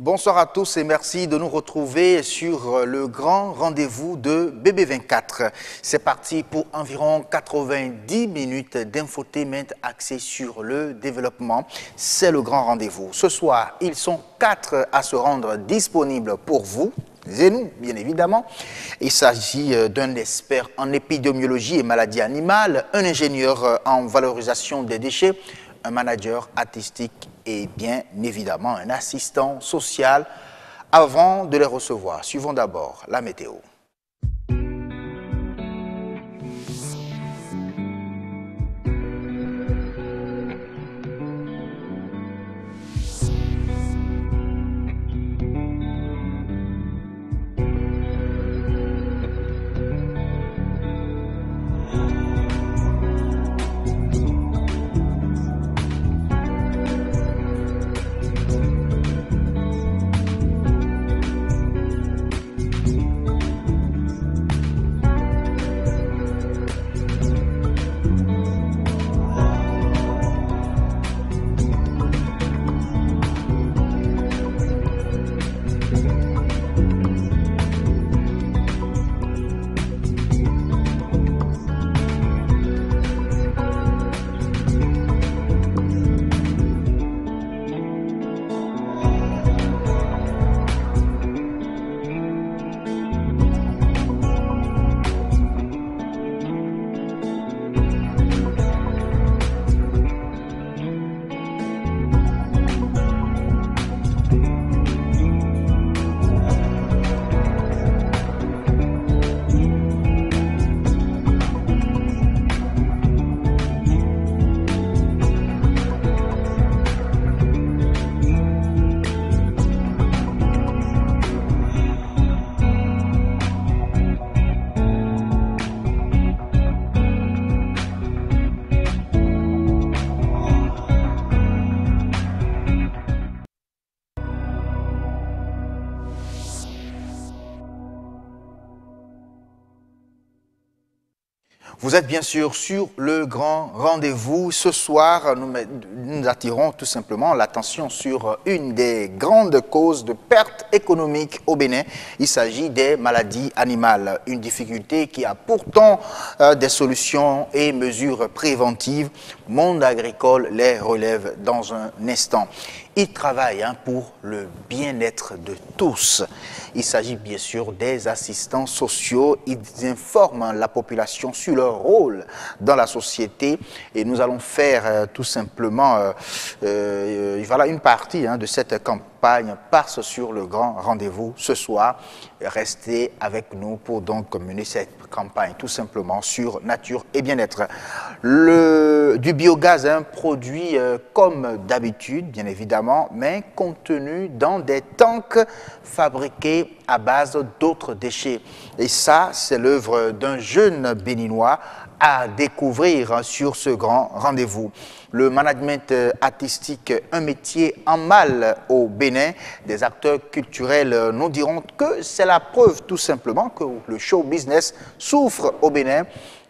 Bonsoir à tous et merci de nous retrouver sur le grand rendez-vous de BB24. C'est parti pour environ 90 minutes d'infotainment axé sur le développement. C'est le grand rendez-vous. Ce soir, ils sont 4 à se rendre disponibles pour vous. Et nous, bien évidemment. Il s'agit d'un expert en épidémiologie et maladies animales, un ingénieur en valorisation des déchets, un manager artistique et bien évidemment un assistant social. Avant de les recevoir, suivons d'abord la météo. Vous êtes bien sûr sur le grand rendez-vous. Ce soir, nous attirons tout simplement l'attention sur une des grandes causes de perte économique au Bénin. Il s'agit des maladies animales, une difficulté qui a pourtant des solutions et mesures préventives. Monde agricole les relève dans un instant. Ils travaillent pour le bien-être de tous. Il s'agit bien sûr des assistants sociaux. Ils informent la population sur leur rôle dans la société. Et nous allons faire tout simplement voilà une partie de cette campagne passe sur le grand rendez-vous ce soir. Restez avec nous pour donc mener cette campagne tout simplement sur nature et bien-être. Du biogaz, un produit comme d'habitude, bien évidemment, mais contenu dans des tanks fabriqués à base d'autres déchets. Et ça, c'est l'œuvre d'un jeune béninois à découvrir sur ce grand rendez-vous. Le management artistique, un métier en mal au Bénin. Des acteurs culturels nous diront que c'est la preuve tout simplement que le show business souffre au Bénin.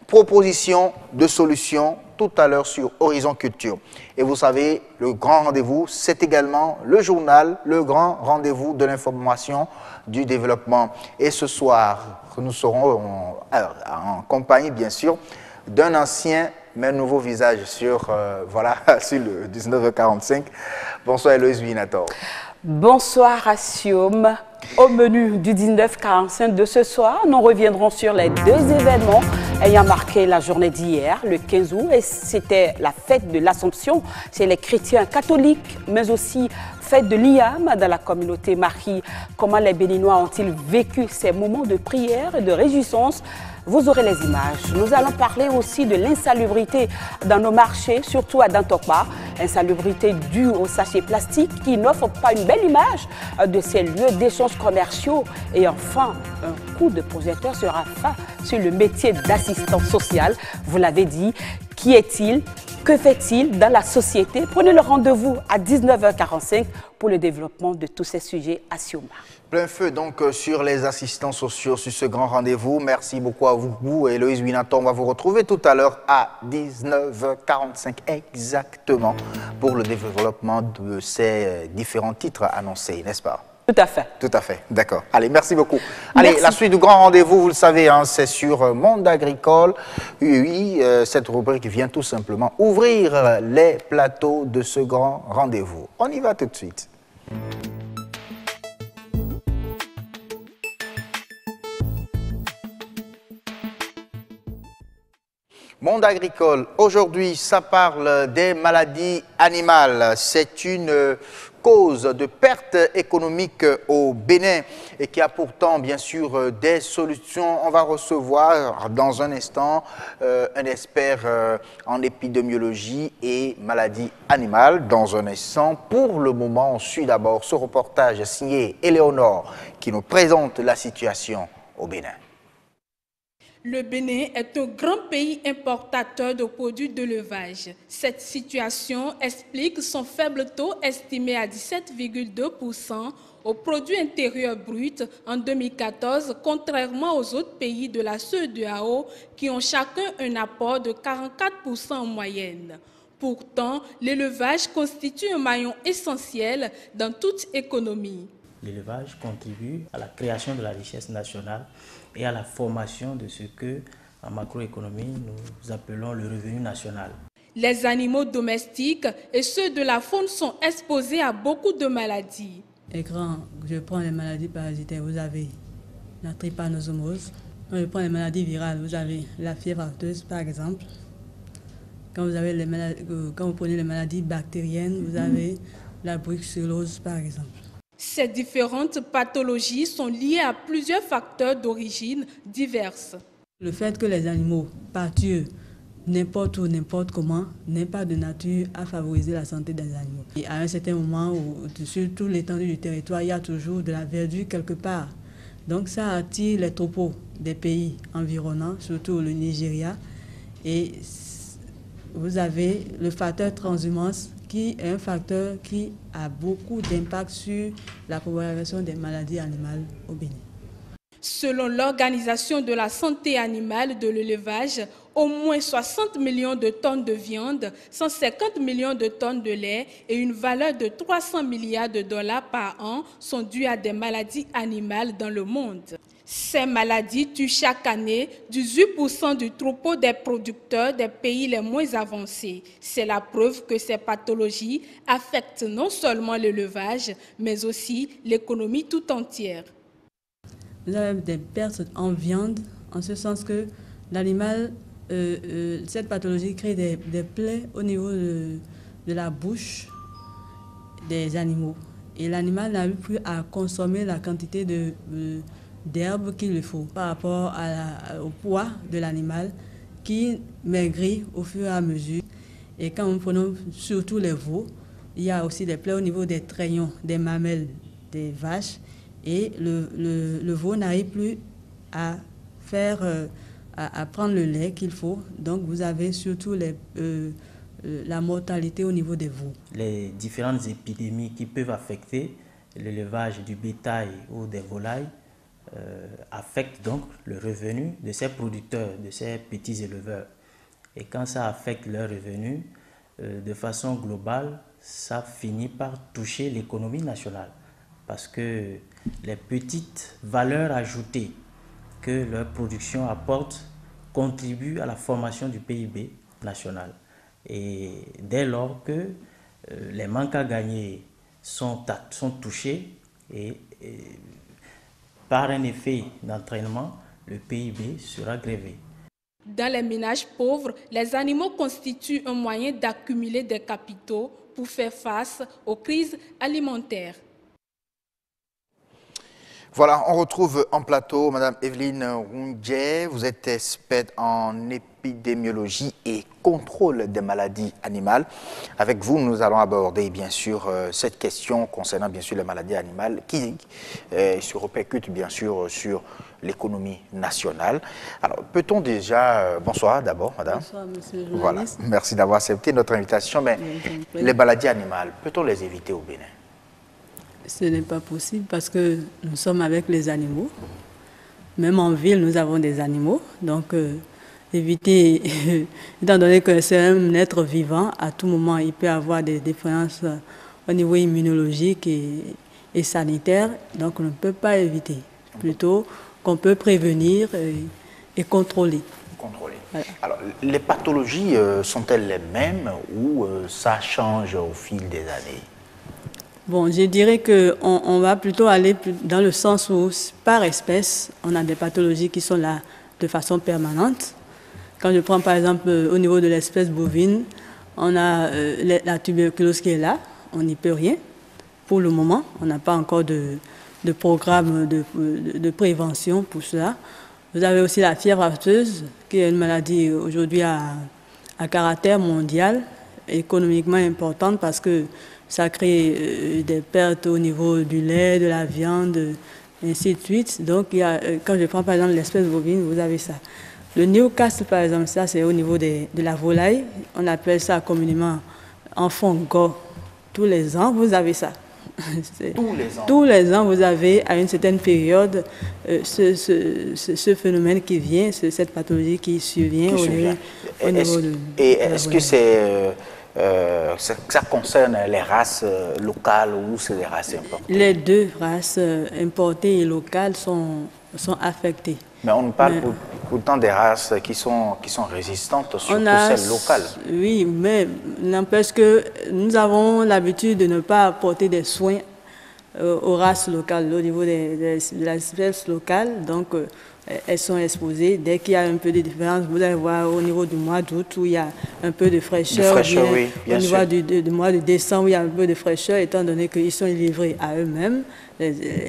Proposition de solutions tout à l'heure sur Horizon Culture. Et vous savez, le grand rendez-vous, c'est également le journal, le grand rendez-vous de l'information du développement. Et ce soir, nous serons en compagnie, bien sûr, d'un ancien mais nouveau visage sur, sur le 19h45. Bonsoir Héloïse Winator. Bonsoir Assiom. Au menu du 19h45 de ce soir, nous reviendrons sur les deux événements ayant marqué la journée d'hier, le 15 août, et c'était la fête de l'Assomption chez les chrétiens catholiques, mais aussi fête de l'IAM dans la communauté Marie. Comment les Béninois ont-ils vécu ces moments de prière et de réjouissance? Vous aurez les images. Nous allons parler aussi de l'insalubrité dans nos marchés, surtout à Dantokpa. Insalubrité due aux sachets plastiques qui n'offrent pas une belle image de ces lieux d'échanges commerciaux. Et enfin, un coup de projecteur sera fait sur le métier d'assistant social. Vous l'avez dit, qui est-il? Que fait-il dans la société? Prenez le rendez-vous à 19h45 pour le développement de tous ces sujets à Sioma. Plein feu donc sur les assistants sociaux, sur ce grand rendez-vous. Merci beaucoup à vous, Héloïse Winaton. On va vous retrouver tout à l'heure à 19h45 exactement pour le développement de ces différents titres annoncés, n'est-ce pas? Tout à fait. Tout à fait, d'accord. Allez, merci beaucoup. Allez, merci. La suite du grand rendez-vous, vous le savez, hein, c'est sur Monde Agricole. Oui, cette rubrique vient tout simplement ouvrir les plateaux de ce grand rendez-vous. On y va tout de suite. Monde agricole, aujourd'hui, ça parle des maladies animales. C'est une cause de perte économique au Bénin et qui a pourtant, bien sûr, des solutions. On va recevoir dans un instant un expert en épidémiologie et maladies animales. Dans un instant, pour le moment, on suit d'abord ce reportage signé Éléonore qui nous présente la situation au Bénin. Le Bénin est un grand pays importateur de produits d'élevage. Cette situation explique son faible taux estimé à 17,2% au produit intérieur brut en 2014, contrairement aux autres pays de la CEDEAO qui ont chacun un apport de 44% en moyenne. Pourtant, l'élevage constitue un maillon essentiel dans toute économie. L'élevage contribue à la création de la richesse nationale et à la formation de ce que, en macroéconomie, nous appelons le revenu national. Les animaux domestiques et ceux de la faune sont exposés à beaucoup de maladies. Je prends les maladies parasitaires, vous avez la trypanosomose. Quand je prends les maladies virales, vous avez la fièvre afteuse par exemple. Quand vous prenez les maladies bactériennes, vous avez la brucellose par exemple. Ces différentes pathologies sont liées à plusieurs facteurs d'origine diverses. Le fait que les animaux pâturent n'importe où, n'importe comment, n'est pas de nature à favoriser la santé des animaux. Et à un certain moment, sur toute l'étendue du territoire, il y a toujours de la verdure quelque part. Donc ça attire les troupeaux des pays environnants, surtout le Nigeria. Et vous avez le facteur transhumance qui est un facteur qui a beaucoup d'impact sur la propagation des maladies animales au Bénin. Selon l'Organisation de la santé animale de l'élevage, au moins 60 millions de tonnes de viande, 150 millions de tonnes de lait et une valeur de 300 milliards de dollars par an sont dues à des maladies animales dans le monde. Ces maladies tuent chaque année 18% du troupeau des producteurs des pays les moins avancés. C'est la preuve que ces pathologies affectent non seulement l'élevage, mais aussi l'économie tout entière. Vous avez des pertes en viande, en ce sens que l'animal, cette pathologie crée des plaies au niveau de la bouche des animaux. Et l'animal n'arrive plus à consommer la quantité d'herbe qu'il lui faut par rapport au poids de l'animal qui maigrit au fur et à mesure. Et quand nous prenons surtout les veaux, il y a aussi des plaies au niveau des traignons, des mamelles des vaches. Et le veau n'arrive plus à prendre le lait qu'il faut. Donc vous avez surtout la mortalité au niveau des veaux. Les différentes épidémies qui peuvent affecter l'élevage du bétail ou des volailles affectent donc le revenu de ces producteurs, de ces petits éleveurs. Et quand ça affecte leur revenu, de façon globale, ça finit par toucher l'économie nationale. Parce que les petites valeurs ajoutées que leur production apporte contribuent à la formation du PIB national. Et dès lors que les manques à gagner sont touchés et par un effet d'entraînement, le PIB sera grévé. Dans les ménages pauvres, les animaux constituent un moyen d'accumuler des capitaux pour faire face aux crises alimentaires. Voilà, on retrouve en plateau Mme Evelyne Roundje. Vous êtes experte en épidémiologie et contrôle des maladies animales. Avec vous, nous allons aborder bien sûr cette question concernant bien sûr les maladies animales qui se répercute bien sûr sur l'économie nationale. Alors, peut-on déjà... bonsoir d'abord, madame. Bonsoir, monsieur le Voilà, journaliste. merci d'avoir accepté notre invitation. Mais les maladies animales, peut-on les éviter au Bénin? Ce n'est pas possible parce que nous sommes avec les animaux. Même en ville, nous avons des animaux. Donc, éviter, étant donné que c'est un être vivant, à tout moment, il peut avoir des défaillances au niveau immunologique et sanitaire. Donc, on ne peut pas éviter. Plutôt qu'on peut prévenir et contrôler. Voilà. Alors, les pathologies sont-elles les mêmes ou ça change au fil des années? Bon, je dirais qu'on va plutôt aller dans le sens où, par espèce, on a des pathologies qui sont là de façon permanente. Quand je prends par exemple au niveau de l'espèce bovine, on a la tuberculose qui est là, on n'y peut rien. Pour le moment, on n'a pas encore de programme de prévention pour cela. Vous avez aussi la fièvre afteuse, qui est une maladie aujourd'hui à caractère mondial, économiquement importante parce que ça crée des pertes au niveau du lait, de la viande, et ainsi de suite. Donc, quand je prends par exemple l'espèce bovine, vous avez ça. Le Newcastle, par exemple, ça c'est au niveau de la volaille. On appelle ça communément enfant gore. Tous les ans, vous avez ça. Tous les ans, vous avez à une certaine période ce phénomène qui vient, cette pathologie qui survient au niveau de... Et est-ce que ça concerne les races locales ou c'est des races importées? Les deux races importées et locales sont affectées. Mais on parle pourtant des races qui sont résistantes, surtout celles locales. Oui, mais n'empêche que nous avons l'habitude de ne pas apporter des soins aux races locales, au niveau de l'espèce locale. Donc, elles sont exposées. Dès qu'il y a un peu de différence, vous allez voir au niveau du mois d'août où il y a un peu de fraîcheur. Oui, bien au sûr. niveau du mois de décembre où il y a un peu de fraîcheur, étant donné qu'ils sont livrés à eux-mêmes.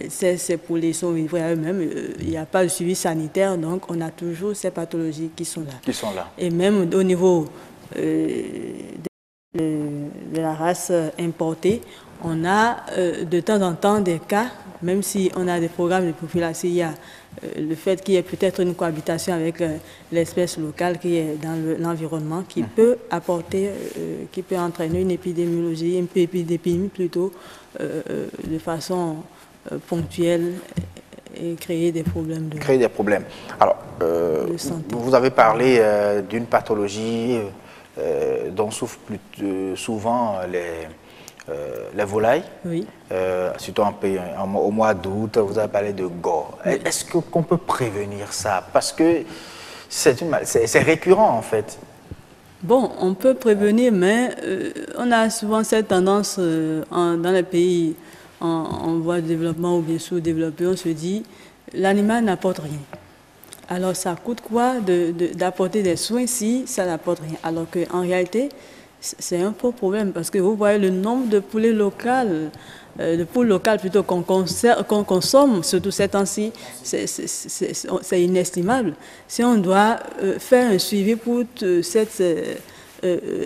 Ces poulets sont livrés à eux-mêmes. Il n'y a pas de suivi sanitaire, donc on a toujours ces pathologies qui sont là. Et même au niveau de la race importée, on a de temps en temps des cas, même si on a des programmes de prophylaxie, il y a le fait qu'il y ait peut-être une cohabitation avec l'espèce locale qui est dans l'environnement, qui peut apporter, qui peut entraîner une épidémiologie, une épidémie plutôt, de façon ponctuelle et créer des problèmes Alors, de santé. Vous avez parlé d'une pathologie dont souffrent souvent les volailles, oui. Surtout au mois d'août, vous avez parlé de gore. Oui. Est-ce qu'on peut prévenir ça? Parce que c'est récurrent en fait. Bon, on peut prévenir, mais on a souvent cette tendance dans les pays en voie de développement ou bien sous-développés, on se dit l'animal n'apporte rien. Alors ça coûte quoi d'apporter des soins si ça n'apporte rien? Alors qu'en réalité, c'est un faux problème parce que vous voyez le nombre de poulets locaux, de poules locales plutôt qu'on consomme, surtout ces temps-ci, c'est inestimable. Si on doit faire un suivi pour cette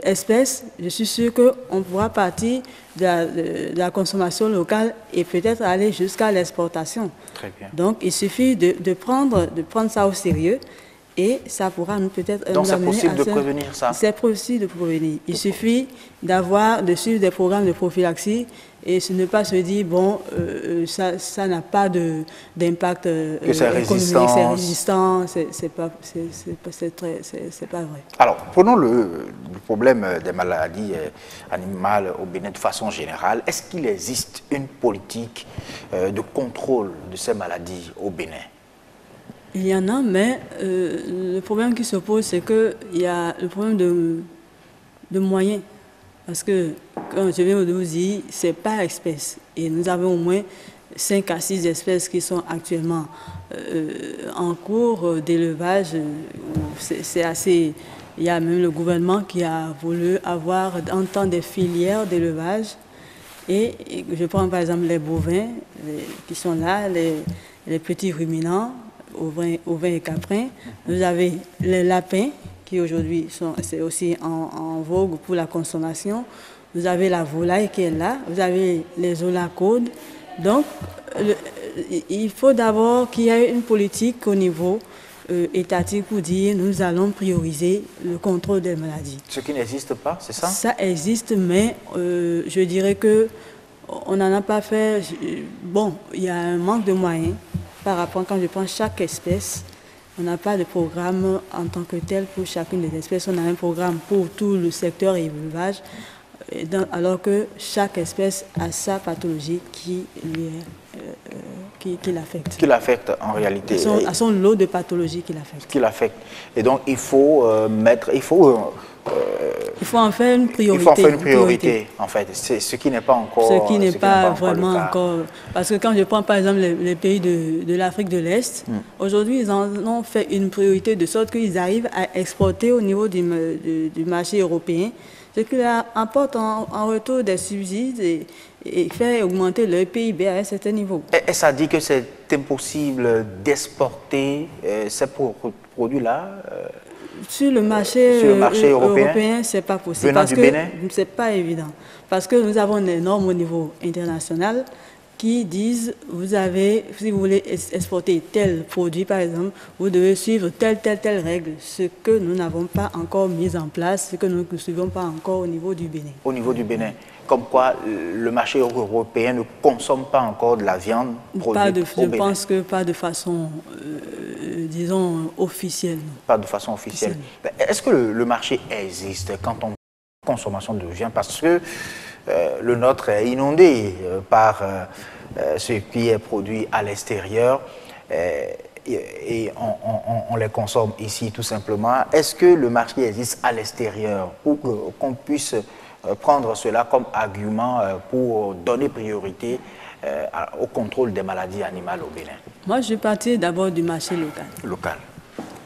espèce, je suis sûre qu'on pourra partir de la consommation locale et peut-être aller jusqu'à l'exportation. Très bien. Donc il suffit de prendre ça au sérieux. Et ça pourra peut-être... Donc c'est possible de prévenir ça? C'est possible de prévenir. Il suffit de suivre des programmes de prophylaxie et ne pas se dire, bon, ça n'a pas d'impact économique, c'est résistant, c'est pas vrai. Alors, prenons le problème des maladies animales au Bénin de façon générale. Est-ce qu'il existe une politique de contrôle de ces maladies au Bénin? Il y en a, mais le problème qui se pose, c'est qu'il y a le problème de moyens. Parce que, comme je viens de vous dire, c'est par espèce. Et nous avons au moins 5 à 6 espèces qui sont actuellement en cours d'élevage. C'est assez... Il y a même le gouvernement qui a voulu avoir en temps des filières d'élevage. Et je prends par exemple les bovins qui sont là, les petits ruminants, ovins et caprins. Vous avez les lapins, qui aujourd'hui c'est aussi en vogue pour la consommation. Vous avez la volaille qui est là. Vous avez les olacodes. Donc, il faut d'abord qu'il y ait une politique au niveau étatique pour dire nous allons prioriser le contrôle des maladies. Ce qui n'existe pas, c'est ça? Ça existe, mais je dirais que on n'en a pas fait. Bon, il y a un manque de moyens par rapport quand je prends chaque espèce. On n'a pas de programme en tant que tel pour chacune des espèces. On a un programme pour tout le secteur élevage, alors que chaque espèce a sa pathologie qui l'affecte. Qui l'affecte en réalité. À son lot de pathologies qui l'affectent. Qui l'affecte. Et donc il faut il faut en faire une priorité. Il faut en faire une priorité, en fait. C'est ce qui n'est pas encore. Ce qui n'est pas vraiment encore. Parce que quand je prends par exemple les pays de l'Afrique de l'Est, aujourd'hui ils en ont fait une priorité de sorte qu'ils arrivent à exporter au niveau du marché européen, ce qui leur apporte en retour des subsides et fait augmenter leur PIB à un certain niveau. Et ça dit que c'est impossible d'exporter ces produits-là sur le marché européen, ce n'est pas possible. Venant du Bénin? Ce n'est pas évident. Parce que nous avons des normes au niveau international qui disent, si vous voulez exporter tel produit, par exemple, vous devez suivre telle règle, ce que nous n'avons pas encore mis en place, ce que nous ne suivons pas encore au niveau du Bénin. Au niveau du Bénin. Comme quoi, le marché européen ne consomme pas encore de la viande produite au Bénin. Je pense que pas de façon, disons, officielle. Pas de façon officielle. Est-ce que le marché existe quand on parle de consommation de viande? Parce que le nôtre est inondé par ce qui est produit à l'extérieur et on les consomme ici tout simplement. Est-ce que le marché existe à l'extérieur pour qu'on puisse prendre cela comme argument pour donner priorité au contrôle des maladies animales au Bénin? Moi, je partais d'abord du marché local. Local.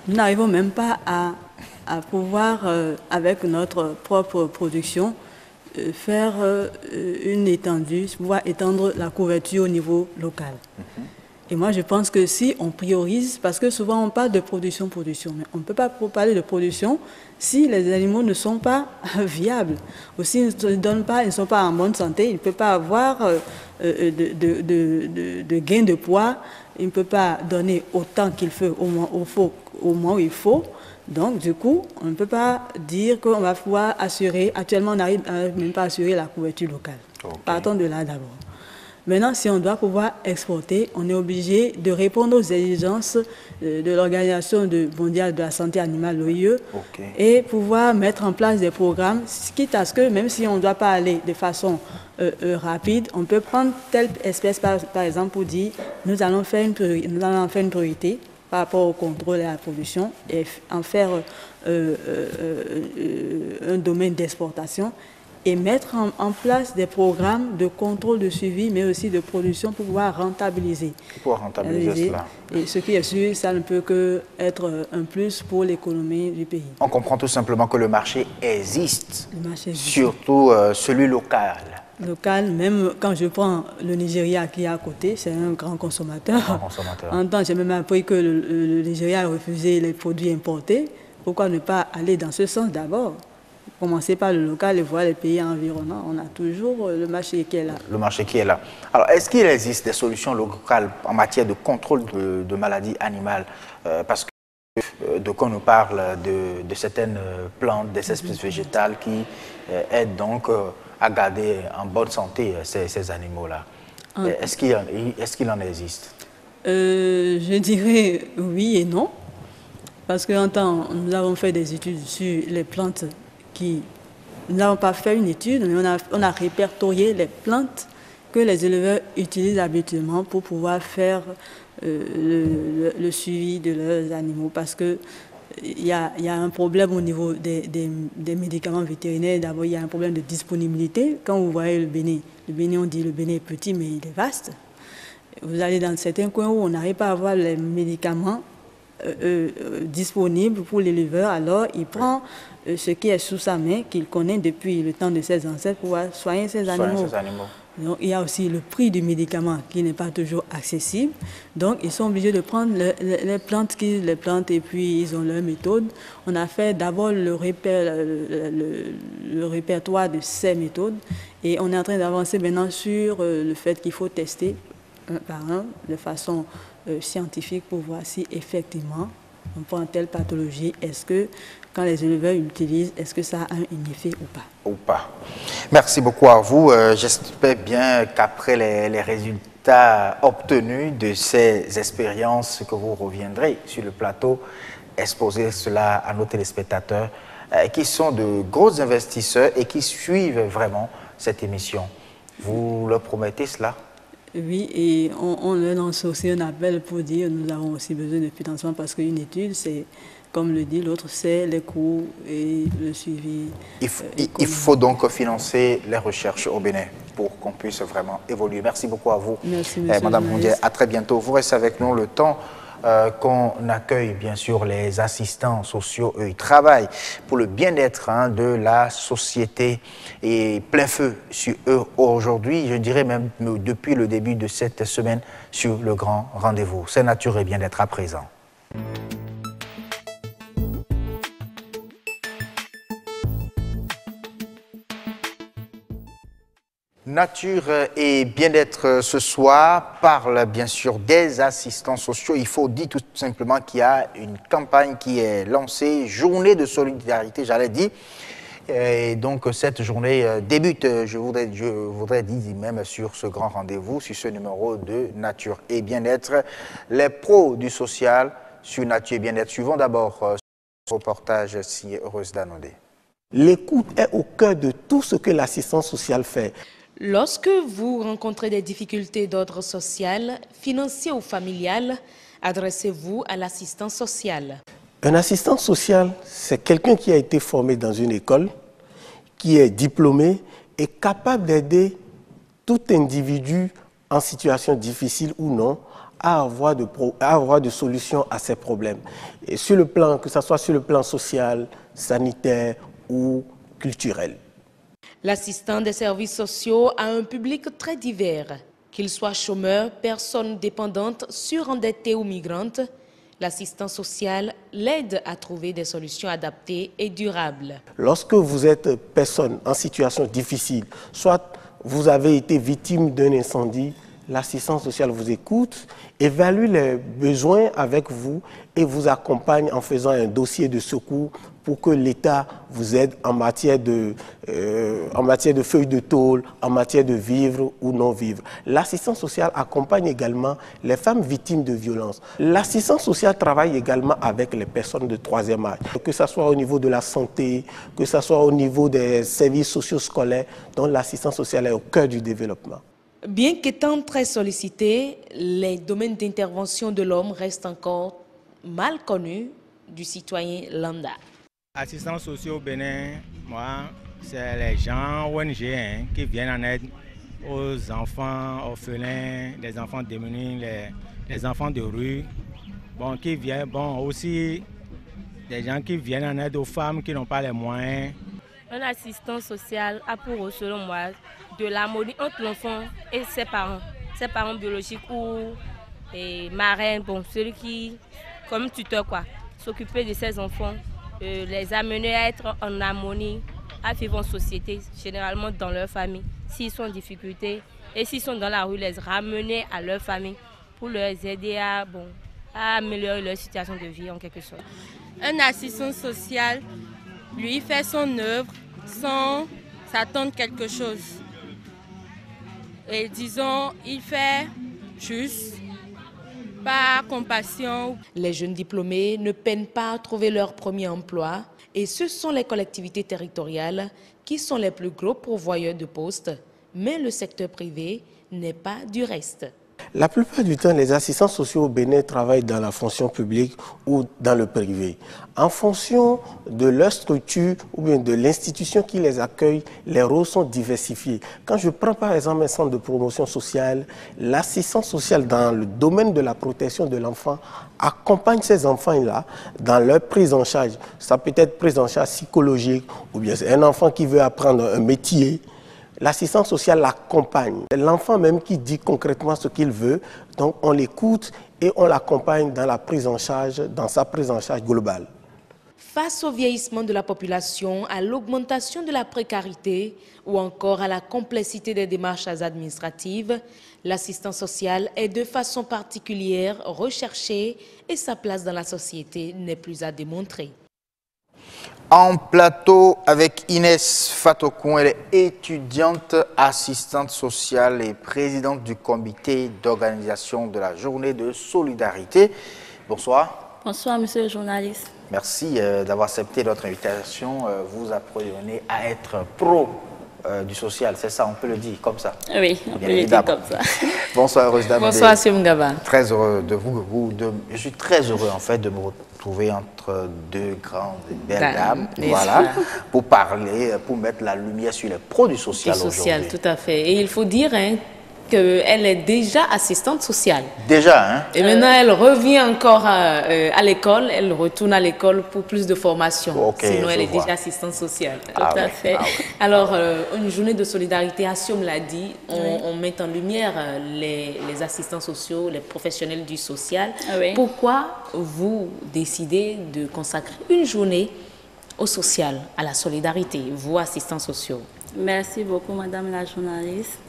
Nous n'arrivons même pas à pouvoir, avec notre propre production, faire une étendue, pouvoir étendre la couverture au niveau local. Et moi, je pense que si on priorise, parce que souvent on parle de production, mais on ne peut pas parler de production si les animaux ne sont pas viables, ou s'ils ne sont pas en bonne santé, il ne peut pas avoir de gain de poids, il ne peut pas donner autant qu'il faut au moment où il faut. Donc, du coup, on ne peut pas dire qu'on va pouvoir assurer, actuellement on n'arrive même pas à assurer la couverture locale. Okay. Partons de là d'abord. Maintenant, si on doit pouvoir exporter, on est obligé de répondre aux exigences de l'Organisation mondiale de la santé animale, l'OIE, et pouvoir mettre en place des programmes, quitte à ce que, même si on ne doit pas aller de façon rapide, on peut prendre telle espèce, par exemple, pour dire nous allons faire une priorité par rapport au contrôle et à la production et en faire un domaine d'exportation et mettre en place des programmes de contrôle, de suivi, mais aussi de production pour pouvoir rentabiliser. Pour rentabiliser cela. Et ce qui est sûr, ça ne peut qu'être un plus pour l'économie du pays. On comprend tout simplement que le marché existe, le marché existe. Surtout celui local. Local, même quand je prends le Nigeria qui est à côté, c'est un grand consommateur. En temps, j'ai même appris que le Nigeria a refusé les produits importés. Pourquoi ne pas aller dans ce sens d'abord? Commencer par le local et voir les pays environnants. On a toujours le marché qui est là. Le marché qui est là. Alors, est-ce qu'il existe des solutions locales en matière de contrôle de maladies animales? Parce que on nous parle de certaines plantes, des espèces végétales qui aident donc à garder en bonne santé ces animaux-là. Est-ce qu'il en existe? Je dirais oui et non. Parce que nous avons fait des études sur les plantes nous n'avons pas fait une étude, mais on a répertorié les plantes que les éleveurs utilisent habituellement pour pouvoir faire le suivi de leurs animaux. Parce qu'il y a un problème au niveau des médicaments vétérinaires. D'abord, il y a un problème de disponibilité. Quand vous voyez le Bénin, on dit le Bénin est petit, mais il est vaste. Vous allez dans certains coins où on n'arrive pas à avoir les médicaments disponible pour l'éleveur, alors il prend ce qui est sous sa main, qu'il connaît depuis le temps de ses ancêtres, pour pouvoir soigner ses animaux. Donc, il y a aussi le prix du médicament qui n'est pas toujours accessible. Donc, ils sont obligés de prendre les plantes et puis ils ont leur méthode. On a fait d'abord le répertoire de ces méthodes et on est en train d'avancer maintenant sur le fait qu'il faut tester un par un de façon scientifique pour voir si effectivement on prend telle pathologie, est-ce que quand les éleveurs l'utilisent, est-ce que ça a un effet ou pas? Ou pas. Merci beaucoup à vous. J'espère bien qu'après les résultats obtenus de ces expériences, que vous reviendrez sur le plateau, exposer cela à nos téléspectateurs qui sont de gros investisseurs et qui suivent vraiment cette émission. Vous leur promettez cela? Oui, et on leur lance aussi un appel pour dire nous avons aussi besoin de financement parce qu'une étude, c'est, comme le dit l'autre, c'est les coûts et le suivi. Il faut donc financer les recherches au Bénin pour qu'on puisse vraiment évoluer. Merci beaucoup à vous. Merci, monsieur Madame Moundier. À très bientôt. Vous restez avec nous le temps qu'on accueille bien sûr les assistants sociaux. Eux, ils travaillent pour le bien-être de la société et plein feu sur eux aujourd'hui, je dirais même depuis le début de cette semaine sur le grand rendez-vous. C'est nature et bien-être à présent. Nature et bien-être ce soir parle bien sûr des assistants sociaux. Il faut dire tout simplement qu'il y a une campagne qui est lancée, journée de solidarité, j'allais dire. Et donc cette journée débute, je voudrais dire même sur ce grand rendez-vous, sur ce numéro de Nature et bien-être. Les pros du social sur Nature et bien-être. Suivons d'abord ce reportage signé Heureuse Danodé. L'écoute est au cœur de tout ce que l'assistance sociale fait. Lorsque vous rencontrez des difficultés d'ordre social, financier ou familial, adressez-vous à l'assistant social. Un assistant social, c'est quelqu'un qui a été formé dans une école, qui est diplômé et capable d'aider tout individu en situation difficile ou non à avoir de solutions à ses problèmes. Et sur le plan, que ce soit sur le plan social, sanitaire ou culturel. L'assistant des services sociaux a un public très divers. Qu'il soit chômeur, personne dépendante, surendettée ou migrante, l'assistant social l'aide à trouver des solutions adaptées et durables. Lorsque vous êtes personne en situation difficile, soit vous avez été victime d'un incendie, l'assistance sociale vous écoute, évalue les besoins avec vous et vous accompagne en faisant un dossier de secours pour que l'État vous aide en matière de feuilles de tôle, en matière de vivre ou non-vivre. L'assistance sociale accompagne également les femmes victimes de violences. L'assistance sociale travaille également avec les personnes de troisième âge, que ce soit au niveau de la santé, que ce soit au niveau des services sociaux scolaires, dont l'assistance sociale est au cœur du développement. Bien qu'étant très sollicités, les domaines d'intervention de l'homme restent encore mal connus du citoyen lambda. Assistants sociaux au Bénin, moi, c'est les gens ONG qui viennent en aide aux enfants orphelins, les enfants démunis, les enfants de rue, qui viennent, aussi des gens qui viennent en aide aux femmes qui n'ont pas les moyens. Un assistant social a pour, selon moi, de l'harmonie entre l'enfant et ses parents biologiques ou marraines, celui qui, comme tuteur, s'occuper de ses enfants, les amener à être en harmonie, à vivre en société, généralement dans leur famille. S'ils sont en difficulté et s'ils sont dans la rue, les ramener à leur famille pour les aider à améliorer leur situation de vie en quelque sorte. Un assistant social, lui, fait son œuvre sans s'attendre quelque chose. Et disons, il fait juste par compassion. Les jeunes diplômés ne peinent pas à trouver leur premier emploi et ce sont les collectivités territoriales qui sont les plus gros pourvoyeurs de postes, mais le secteur privé n'est pas du reste. La plupart du temps, les assistants sociaux au Bénin travaillent dans la fonction publique ou dans le privé. En fonction de leur structure ou bien de l'institution qui les accueille, les rôles sont diversifiés. Quand je prends par exemple un centre de promotion sociale, l'assistance sociale dans le domaine de la protection de l'enfant accompagne ces enfants-là dans leur prise en charge. Ça peut être prise en charge psychologique ou bien c'est un enfant qui veut apprendre un métier. L'assistance sociale l'accompagne. C'est l'enfant même qui dit concrètement ce qu'il veut, donc on l'écoute et on l'accompagne dans la prise en charge, dans sa prise en charge globale. Face au vieillissement de la population, à l'augmentation de la précarité ou encore à la complexité des démarches administratives, l'assistance sociale est de façon particulière recherchée et sa place dans la société n'est plus à démontrer. En plateau avec Inès Fatokun, elle est étudiante, assistante sociale et présidente du comité d'organisation de la journée de solidarité. Bonsoir. Bonsoir, monsieur le journaliste. Merci d'avoir accepté notre invitation. Vous apprenez à être pro du social, c'est ça, on peut le dire comme ça? Oui, on peut le dire comme ça. Bonsoir, heureuse dame. Bonsoir, M. Mgaba. Très heureux de je suis très heureux en fait de me retrouver entre deux grandes et belles dames, voilà, pour parler, pour mettre la lumière sur les pros du social aujourd'hui. Du social, tout à fait. Et il faut dire qu'elle est déjà assistante sociale. Déjà, hein? Et maintenant, elle revient encore à l'école, elle retourne à l'école pour plus de formation. Okay, sinon, elle est déjà assistante sociale. Tout à fait. Alors, une journée de solidarité, Asiom l'a dit, on met en lumière les assistants sociaux, les professionnels du social. Pourquoi vous décidez de consacrer une journée au social, à la solidarité, vous, assistants sociaux? Merci beaucoup, madame la journaliste.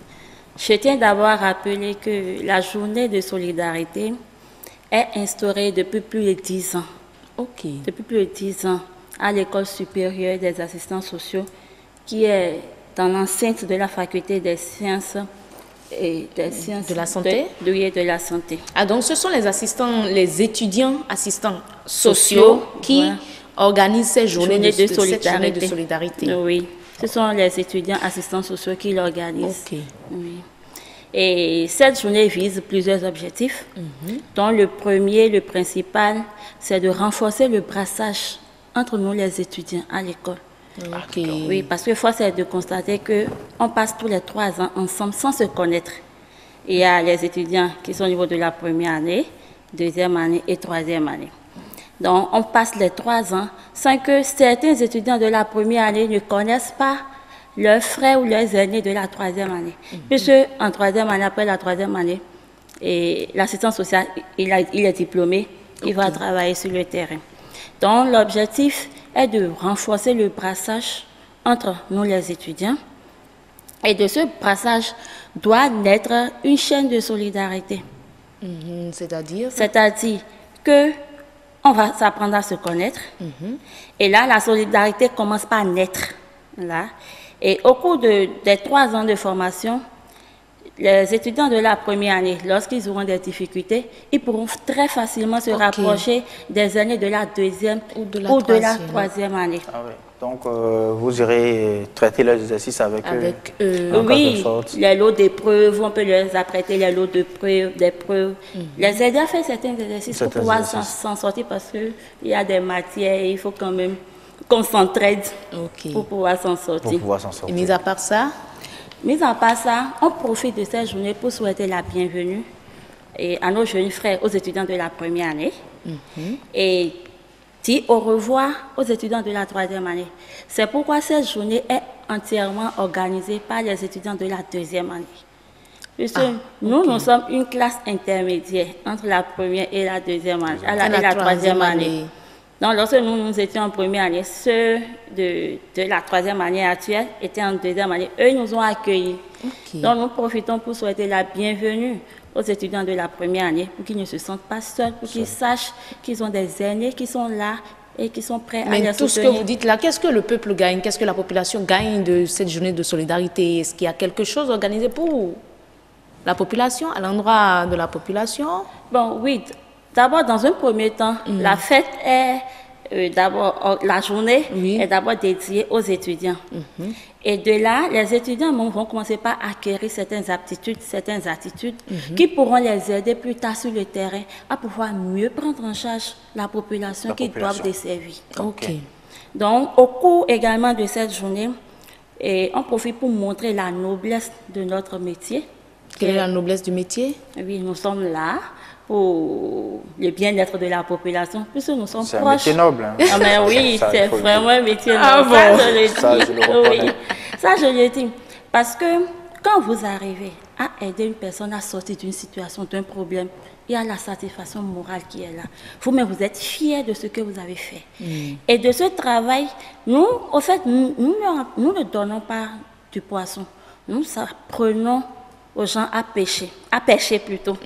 Je tiens d'abord à rappeler que la journée de solidarité est instaurée depuis plus de 10 ans. Depuis plus de 10 ans à l'école supérieure des assistants sociaux qui est dans l'enceinte de la faculté des sciences et des sciences de la santé. De la santé. Ah, donc ce sont les étudiants assistants sociaux qui organisent ces journées de solidarité. Oui. Ce sont les étudiants assistants sociaux qui l'organisent. Oui. Et cette journée vise plusieurs objectifs, dont le premier, le principal, c'est de renforcer le brassage entre nous les étudiants à l'école. Oui, parce que force est de constater qu'on passe tous les 3 ans ensemble sans se connaître. Il y a les étudiants qui sont au niveau de la première année, deuxième année et troisième année. Donc, on passe les 3 ans sans que certains étudiants de la première année ne connaissent pas leurs frères ou leurs aînés de la troisième année. Puisque en troisième année, après la troisième année, l'assistant social, il est diplômé, il va travailler sur le terrain. Donc, l'objectif est de renforcer le brassage entre nous les étudiants. Et de ce brassage doit naître une chaîne de solidarité. C'est-à-dire? C'est-à-dire que on va s'apprendre à se connaître. Et là, la solidarité commence par naître. Là. Et au cours des 3 ans de formation, les étudiants de la première année, lorsqu'ils auront des difficultés, ils pourront très facilement se rapprocher des années de la deuxième ou de la troisième année. Ah oui. Donc, vous irez traiter les exercices avec eux. Oui, les lots d'épreuves, on peut leur apprêter les lots d'épreuves. Les aider à faire certains exercices pour pouvoir s'en sortir parce qu'il y a des matières, il faut quand même qu'on s'entraide pour pouvoir s'en sortir. Et mis à part ça? Mis à part ça, on profite de cette journée pour souhaiter la bienvenue à nos jeunes frères, aux étudiants de la première année. Et dire au revoir aux étudiants de la troisième année. C'est pourquoi cette journée est entièrement organisée par les étudiants de la deuxième année. Puisque nous sommes une classe intermédiaire entre la première et la deuxième année, et la troisième année. Donc, lorsque nous étions en première année, ceux de la troisième année actuelle étaient en deuxième année. Eux, ils nous ont accueillis. Donc, nous profitons pour souhaiter la bienvenue aux étudiants de la première année pour qu'ils ne se sentent pas seuls, pour qu'ils sachent qu'ils ont des aînés qui sont là et qui sont prêts à les soutenir. Mais tout ce que vous dites là, qu'est-ce que le peuple gagne? Qu'est-ce que la population gagne de cette journée de solidarité? Est-ce qu'il y a quelque chose organisé pour la population, à l'endroit de la population? Bon, oui. D'abord, dans un premier temps, la fête est... la journée est d'abord dédiée aux étudiants. Et de là, les étudiants vont commencer par acquérir certaines aptitudes, certaines attitudes qui pourront les aider plus tard sur le terrain à pouvoir mieux prendre en charge la population qu'ils doivent desservir. Donc, au cours également de cette journée, on profite pour montrer la noblesse de notre métier. Quelle est la noblesse du métier? Oui, nous sommes là pour le bien-être de la population, puisque nous sommes proches. C'est un métier noble. Hein. Ah, mais oui, c'est vraiment un métier noble. Ça, je le reconnais. Ça, je le dis. Parce que quand vous arrivez à aider une personne à sortir d'une situation, d'un problème, il y a la satisfaction morale qui est là. Vous-même, vous êtes fiers de ce que vous avez fait. Et de ce travail, nous, au fait, nous ne donnons pas du poisson. Nous apprenons aux gens à pêcher plutôt.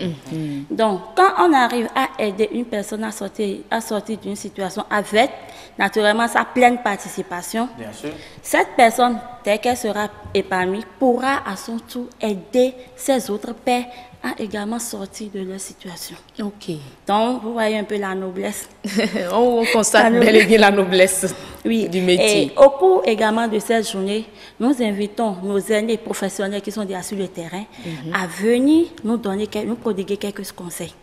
Donc, quand on arrive à aider une personne à sortir d'une situation avec, naturellement, sa pleine participation, bien sûr, cette personne, dès qu'elle sera épanouie, pourra à son tour aider ses autres pairs à également sortir de leur situation. Ok. Donc, vous voyez un peu la noblesse. On constate bel et bien la noblesse du métier. Et au cours également de cette journée, nous invitons nos aînés professionnels qui sont déjà sur le terrain à venir nous prodiguer quelques conseils,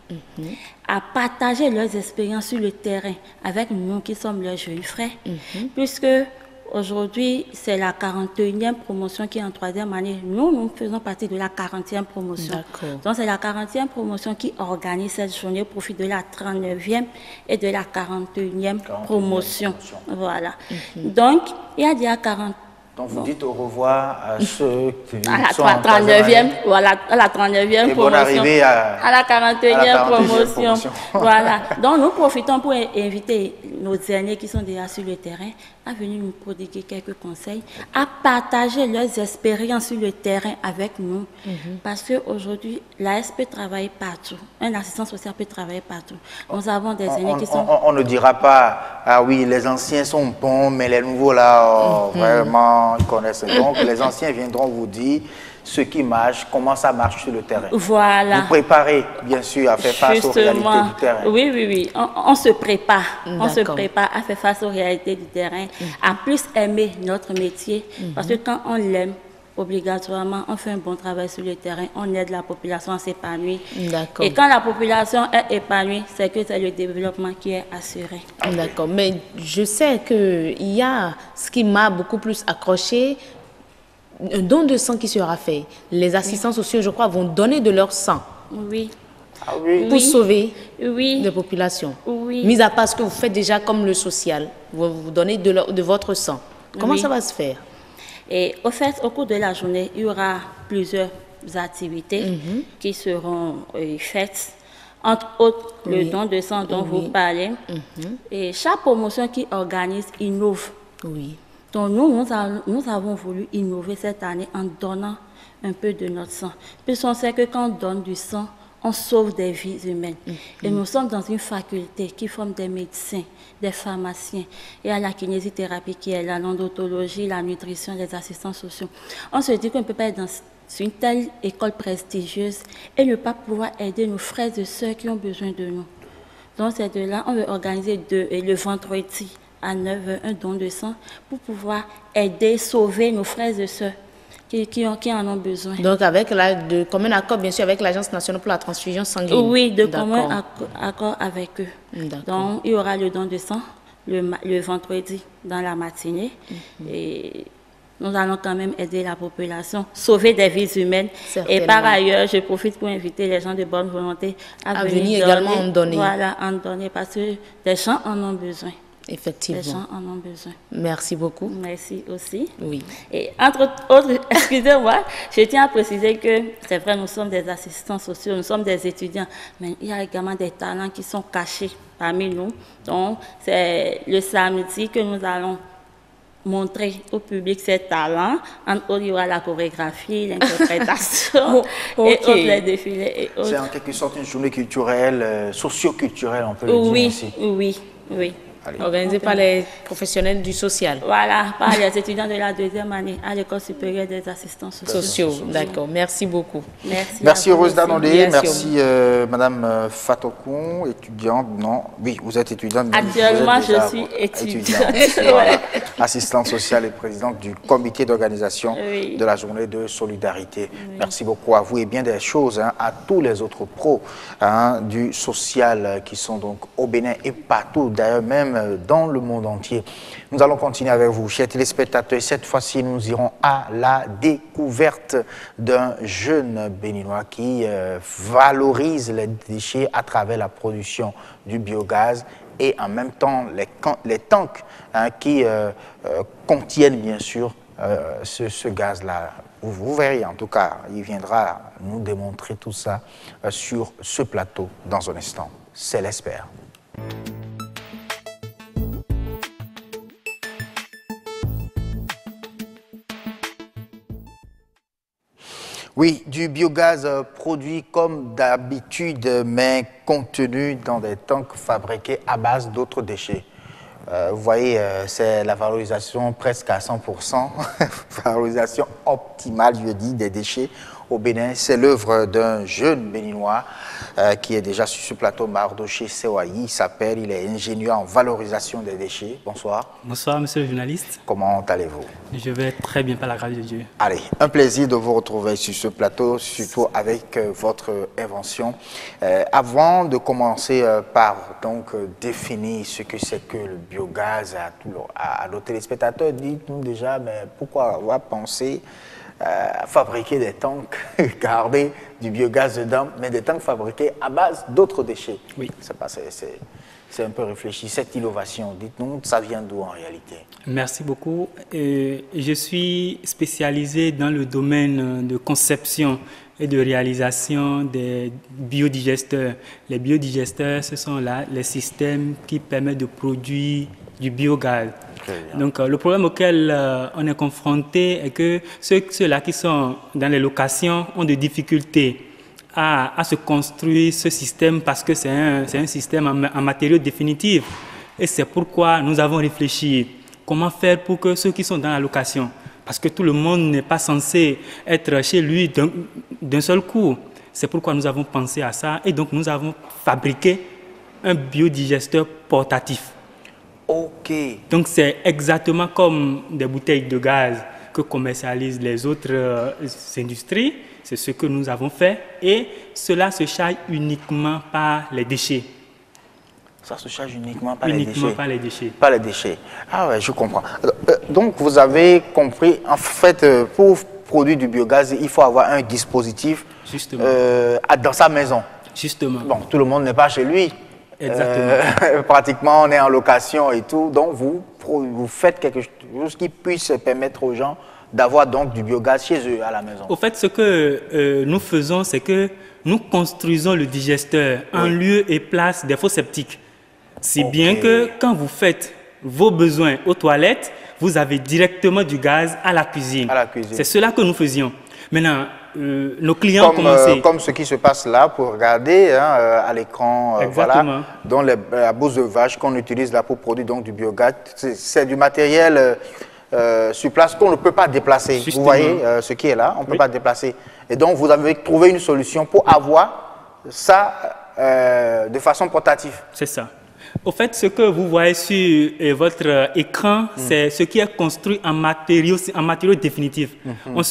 à partager leurs expériences sur le terrain avec nous qui sommes leurs jeunes frères, puisque aujourd'hui, c'est la 41e promotion qui est en 3e année. Nous faisons partie de la 40e promotion. Donc, c'est la 40e promotion qui organise cette journée au profit de la 39e et de la 41e promotion. Voilà. Donc, il y a déjà 40. Donc, vous dites au revoir à ceux qui sont à la 39e, voilà, à la 39e promotion. Bonne arrivée à la 41e promotion. Voilà. Donc, nous profitons pour inviter nos aînés qui sont déjà sur le terrain à venir nous prodiguer quelques conseils, à partager leurs expériences sur le terrain avec nous. Parce qu'aujourd'hui, l'AS peut travailler partout. Un assistant social peut travailler partout. Nous avons des aînés qui sont... On ne dira pas, ah oui, les anciens sont bons, mais les nouveaux là, vraiment, ils connaissent. Donc, les anciens viendront vous dire ce qui marche, comment ça marche sur le terrain. Voilà. Vous préparez, bien sûr, à faire face aux réalités du terrain. Oui. On se prépare. On se prépare à faire face aux réalités du terrain, à plus aimer notre métier. Parce que quand on l'aime, obligatoirement, on fait un bon travail sur le terrain, on aide la population à s'épanouir. Et quand la population est épanouie, c'est que c'est le développement qui est assuré. D'accord, mais je sais qu'il y a ce qui m'a beaucoup plus accroché, un don de sang qui sera fait. Les assistants sociaux, je crois, vont donner de leur sang. Oui. Pour sauver les populations. Mis à part ce que vous faites déjà comme le social, vous donnez de votre sang. Comment ça va se faire? Et au fait, au cours de la journée, il y aura plusieurs activités qui seront faites. Entre autres, le don de sang dont vous parlez. Et chaque promotion qui organise innove. Donc nous avons voulu innover cette année en donnant un peu de notre sang. Puisqu'on sait que quand on donne du sang, on sauve des vies humaines. Et nous sommes dans une faculté qui forme des médecins, des pharmaciens. Il y a la kinésithérapie qui est là, l'odontologie, la nutrition, les assistants sociaux. On se dit qu'on ne peut pas être dans une telle école prestigieuse et ne pas pouvoir aider nos frères et sœurs qui ont besoin de nous. Donc c'est de là, on veut organiser le vendredi à 9h un don de sang pour pouvoir aider, sauver nos frères et sœurs qui en ont besoin. Donc, de commun accord, bien sûr, avec l'Agence nationale pour la transfusion sanguine. Oui, de commun accord avec eux. Donc, il y aura le don de sang le vendredi dans la matinée. Et nous allons quand même aider la population, sauver des vies humaines. Et par ailleurs, je profite pour inviter les gens de bonne volonté à venir également en donner. Voilà, en donner, parce que les gens en ont besoin. Effectivement. Les gens en ont besoin. Merci beaucoup. Merci aussi. Oui. Et entre autres, excusez-moi, je tiens à préciser que c'est vrai, nous sommes des assistants sociaux, nous sommes des étudiants, mais il y a également des talents qui sont cachés parmi nous. Donc, c'est le samedi que nous allons montrer au public ces talents. Entre autres, il y aura la chorégraphie, l'interprétation et autres, les défilés et autres. C'est en quelque sorte une journée culturelle, socio-culturelle, on peut le dire ainsi. Oui. Organisé par les professionnels du social. Voilà, par les étudiants de la 2e année à l'École supérieure des assistants sociaux. D'accord, merci beaucoup. Merci Rose Danondé, merci Madame Fatokoun, étudiante, oui, vous êtes étudiante. Actuellement, je suis étudiante. Voilà. Assistante sociale et présidente du comité d'organisation de la journée de solidarité. Merci beaucoup à vous et bien des choses à tous les autres pros du social qui sont donc au Bénin et partout, d'ailleurs même dans le monde entier. Nous allons continuer avec vous, chers téléspectateurs. Cette fois-ci, nous irons à la découverte d'un jeune béninois qui valorise les déchets à travers la production du biogaz et en même temps les tanks qui contiennent bien sûr ce gaz-là. Vous verrez en tout cas, il viendra nous démontrer tout ça sur ce plateau dans un instant. C'est l'espère. Oui, du biogaz produit comme d'habitude, mais contenu dans des tanks fabriqués à base d'autres déchets. Vous voyez, c'est la valorisation presque à 100%, valorisation optimale, je dis, des déchets au Bénin. C'est l'œuvre d'un jeune béninois qui est déjà sur ce plateau, Mardoché Sewayi. Il est ingénieur en valorisation des déchets. Bonsoir. Bonsoir, monsieur le journaliste. Comment allez-vous? Je vais très bien, par la grâce de Dieu. Allez, un plaisir de vous retrouver sur ce plateau, surtout avec votre invention. Avant de commencer par donc définir ce que c'est que le biogaz à nos téléspectateurs, dites-nous déjà, mais pourquoi avoir pensé à fabriquer des tanks, garder du biogaz dedans, mais des tanks fabriqués à base d'autres déchets? Oui. C'est un peu réfléchi. Cette innovation, dites-nous, ça vient d'où en réalité? Merci beaucoup. Je suis spécialisé dans le domaine de conception et de réalisation des biodigesteurs. Les biodigesteurs, ce sont là les systèmes qui permettent de produire du biogaz. Donc, le problème auquel on est confronté est que ceux-là qui sont dans les locations ont des difficultés à se construire ce système parce que c'est un système en matériaux définitifs. Et c'est pourquoi nous avons réfléchi comment faire pour que ceux qui sont dans la location, parce que tout le monde n'est pas censé être chez lui d'un seul coup. C'est pourquoi nous avons pensé à ça et donc nous avons fabriqué un biodigesteur portatif. Ok. Donc c'est exactement comme des bouteilles de gaz que commercialisent les autres industries. C'est ce que nous avons fait et cela se charge uniquement par les déchets. Ça se charge uniquement par les déchets? Uniquement par les déchets. Par les déchets. Ah ouais, je comprends. Donc vous avez compris, en fait, pour produire du biogaz, il faut avoir un dispositif dans sa maison. Justement. Bon, tout le monde n'est pas chez lui. Exactement. Pratiquement, on est en location et tout. Donc, vous faites quelque chose qui puisse permettre aux gens d'avoir donc du biogaz chez eux, à la maison. Au fait, ce que nous faisons, c'est que nous construisons le digesteur en lieu et place des fosses septiques. Si bien que quand vous faites vos besoins aux toilettes, vous avez directement du gaz à la cuisine. C'est cela que nous faisions. Maintenant, nos clients ont commencé. Comme ce qui se passe là, pour regarder à l'écran, voilà, dans la bouse de vache qu'on utilise là pour produire donc du biogaz. C'est du matériel sur place qu'on ne peut pas déplacer. Justement. Vous voyez ce qui est là, on ne peut pas déplacer. Et donc, vous avez trouvé une solution pour avoir ça de façon portative. C'est ça. Au fait, ce que vous voyez sur votre écran, c'est ce qui est construit en matériaux définitifs. On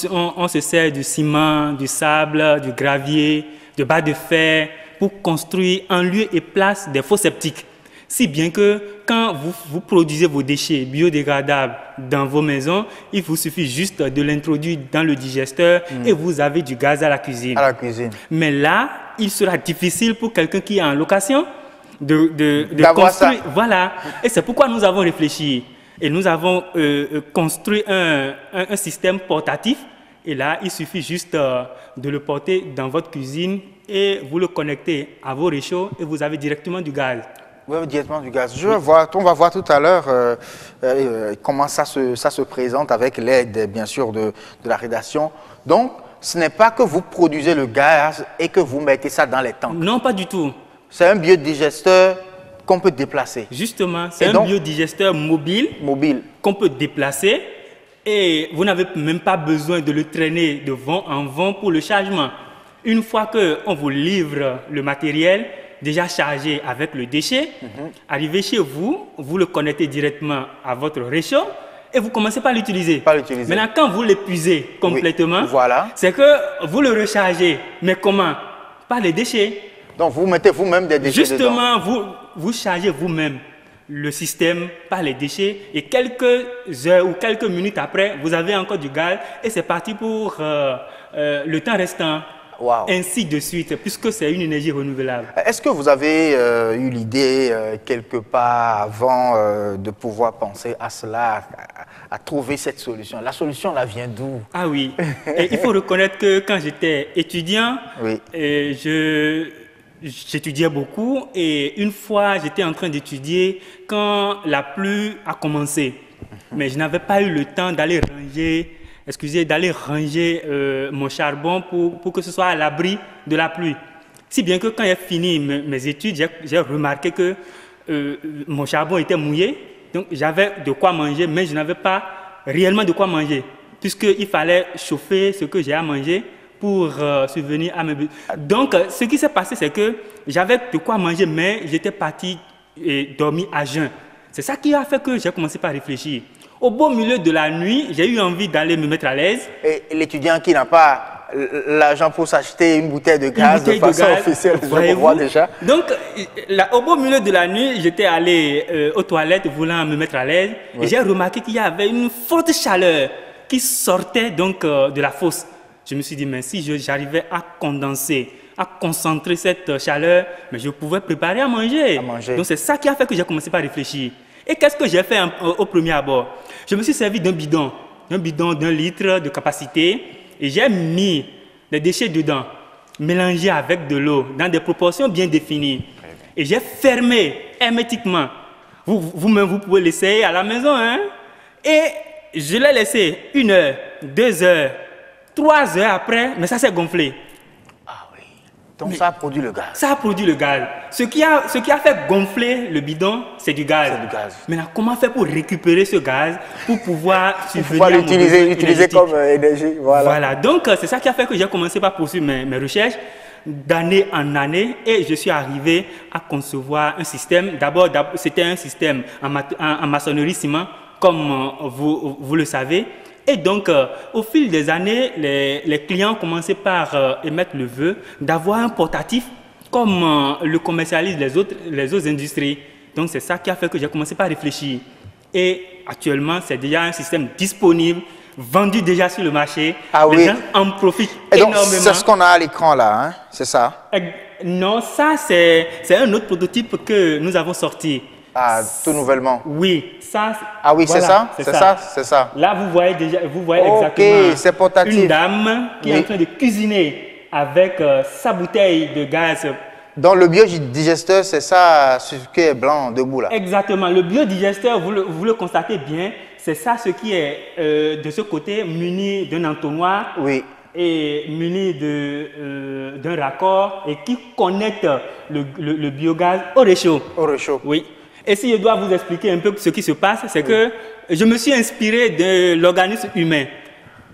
se sert du ciment, du sable, du gravier, de barres de fer pour construire en lieu et place des fosses septiques. Si bien que quand vous produisez vos déchets biodégradables dans vos maisons, il vous suffit juste de l'introduire dans le digesteur et vous avez du gaz à la cuisine. Mais là, il sera difficile pour quelqu'un qui est en location de construire. Voilà. Et c'est pourquoi nous avons réfléchi. Et nous avons construit un système portatif. Et là, il suffit juste de le porter dans votre cuisine et vous le connectez à vos réchauds et vous avez directement du gaz. Vous avez directement du gaz. On va voir tout à l'heure comment ça se présente avec l'aide, bien sûr, de la rédaction. Donc, ce n'est pas que vous produisez le gaz et que vous mettez ça dans les tanks. Non, pas du tout. C'est un biodigesteur qu'on peut déplacer. Justement, c'est un biodigesteur mobile qu'on peut déplacer et vous n'avez même pas besoin de le traîner de vent en vent pour le chargement. Une fois qu'on vous livre le matériel déjà chargé avec le déchet, arrivé chez vous, vous le connectez directement à votre réchaud et vous commencez par l'utiliser. Maintenant, quand vous l'épuisez complètement, c'est que vous le rechargez. Mais comment? Par les déchets. Donc, vous mettez vous-même des déchets dedans. Vous chargez vous-même le système par les déchets et quelques heures ou quelques minutes après, vous avez encore du gaz et c'est parti pour le temps restant. ainsi de suite, puisque c'est une énergie renouvelable. Est-ce que vous avez eu l'idée quelque part avant de pouvoir penser à cela, à trouver cette solution? La solution, là, vient d'où? Ah oui, et il faut reconnaître que quand j'étais étudiant, j'étudiais beaucoup, et une fois j'étais en train d'étudier quand la pluie a commencé. Mais je n'avais pas eu le temps d'aller ranger, mon charbon pour que ce soit à l'abri de la pluie. Si bien que quand j'ai fini mes études, j'ai remarqué que mon charbon était mouillé, donc j'avais de quoi manger, mais je n'avais pas réellement de quoi manger, puisqu'il fallait chauffer ce que j'ai à manger pour subvenir à mes besoins. Donc, ce qui s'est passé, c'est que j'avais de quoi manger, mais j'étais parti et dormi à jeun. C'est ça qui a fait que j'ai commencé par réfléchir. Au beau milieu de la nuit, j'ai eu envie d'aller me mettre à l'aise. Et l'étudiant qui n'a pas l'argent pour s'acheter une bouteille de gaz de façon officielle, je vois déjà. Donc, au beau milieu de la nuit, j'étais allé aux toilettes voulant me mettre à l'aise. Et j'ai remarqué qu'il y avait une forte chaleur qui sortait donc de la fosse. Je me suis dit, mais si j'arrivais à condenser, à concentrer cette chaleur, mais je pouvais préparer à manger. Donc, c'est ça qui a fait que j'ai commencé par réfléchir. Et qu'est-ce que j'ai fait au premier abord? Je me suis servi d'un bidon d'1 litre de capacité, et j'ai mis les déchets dedans, mélangés avec de l'eau, dans des proportions bien définies. Et j'ai fermé hermétiquement. Vous-même, vous pouvez l'essayer à la maison, hein? Et je l'ai laissé 1 heure, 2 heures, 3 heures après, mais ça s'est gonflé. Donc ça a produit le gaz. Ça a produit le gaz. Ce qui a fait gonfler le bidon, c'est du gaz. Maintenant, comment faire pour récupérer ce gaz, pour pouvoir l'utiliser comme énergie. Voilà. Donc, c'est ça qui a fait que j'ai commencé par poursuivre mes recherches d'année en année, et je suis arrivé à concevoir un système. D'abord, c'était un système en maçonnerie ciment, comme vous le savez. Et donc, au fil des années, les clients ont commencé par émettre le vœu d'avoir un portatif comme le commercialisent les autres industries. Donc, c'est ça qui a fait que j'ai commencé par réfléchir. Et actuellement, c'est déjà un système disponible, vendu déjà sur le marché. Les gens en profitent énormément. C'est ce qu'on a à l'écran là, hein? C'est ça? Non, ça, c'est un autre prototype que nous avons sorti. Ah, tout nouvellement? Oui. Ah oui, voilà, c'est ça? Là, vous voyez exactement une dame qui est en train de cuisiner avec sa bouteille de gaz. Dans le biodigesteur, c'est ça, ce qui est blanc debout là? Exactement. Le biodigesteur, vous le constatez bien, c'est ça ce qui est de ce côté muni d'un entonnoir. Oui. Et muni d'un raccord et qui connecte le biogaz au réchaud. Au réchaud. Oui. Et si je dois vous expliquer un peu ce qui se passe, c'est que je me suis inspiré de l'organisme humain.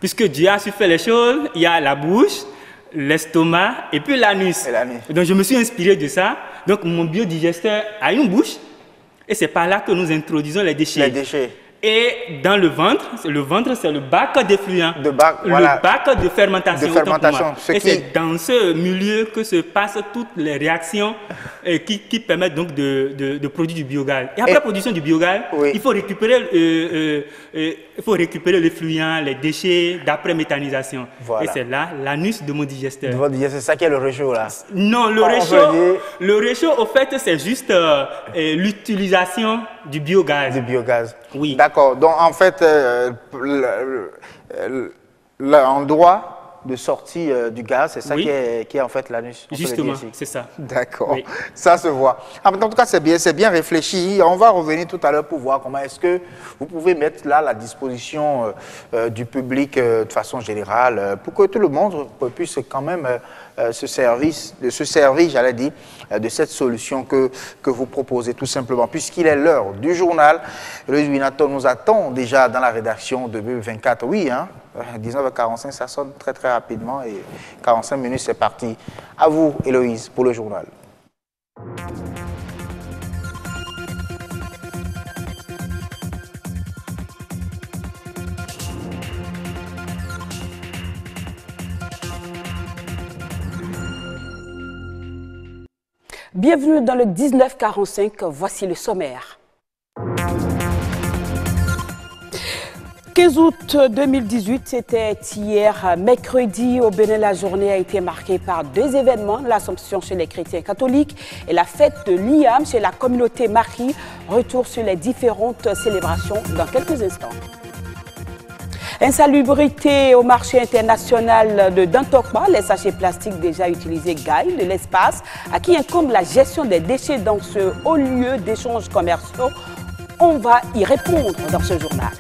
Puisque Dieu a su faire les choses, il y a la bouche, l'estomac et puis l'anus. Donc je me suis inspiré de ça. Donc mon biodigesteur a une bouche et c'est par là que nous introduisons les déchets. Et dans le ventre, c'est le bac d'effluent, le bac de fermentation. Et c'est dans ce milieu que se passent toutes les réactions qui permettent donc de produire du biogaz. Et après la production du biogaz, il faut récupérer l'effluent, les déchets d'après méthanisation. Et c'est là l'anus de mon digesteur. C'est ça qui est le réchaud là? Non, le réchaud, au fait, c'est juste l'utilisation du biogaz. Oui. D'accord. Donc, en fait, l'endroit de sortie du gaz, c'est ça qui est en fait l'anus. Justement, c'est ça. D'accord. Oui. Ça se voit. En tout cas, c'est bien réfléchi. On va revenir tout à l'heure pour voir comment est-ce que vous pouvez mettre là la disposition du public de façon générale pour que tout le monde puisse quand même se servir, j'allais dire, de cette solution que vous proposez tout simplement. Puisqu'il est l'heure du journal, Héloïse Winaton nous attend déjà dans la rédaction de BB24. Oui, hein, 19h45, ça sonne très très rapidement et 45 minutes, c'est parti. À vous, Héloïse, pour le journal. Bienvenue dans le 1945, voici le sommaire. 15 août 2018, c'était hier mercredi. Au Bénin, la journée a été marquée par deux événements, l'Assomption chez les chrétiens catholiques et la fête de l'IAM chez la communauté Marie. Retour sur les différentes célébrations dans quelques instants. Insalubrité au marché international de Dantokba, les sachets plastiques déjà utilisés gagnent de l'espace, à qui incombe la gestion des déchets dans ce haut lieu d'échanges commerciaux. On va y répondre dans ce journal.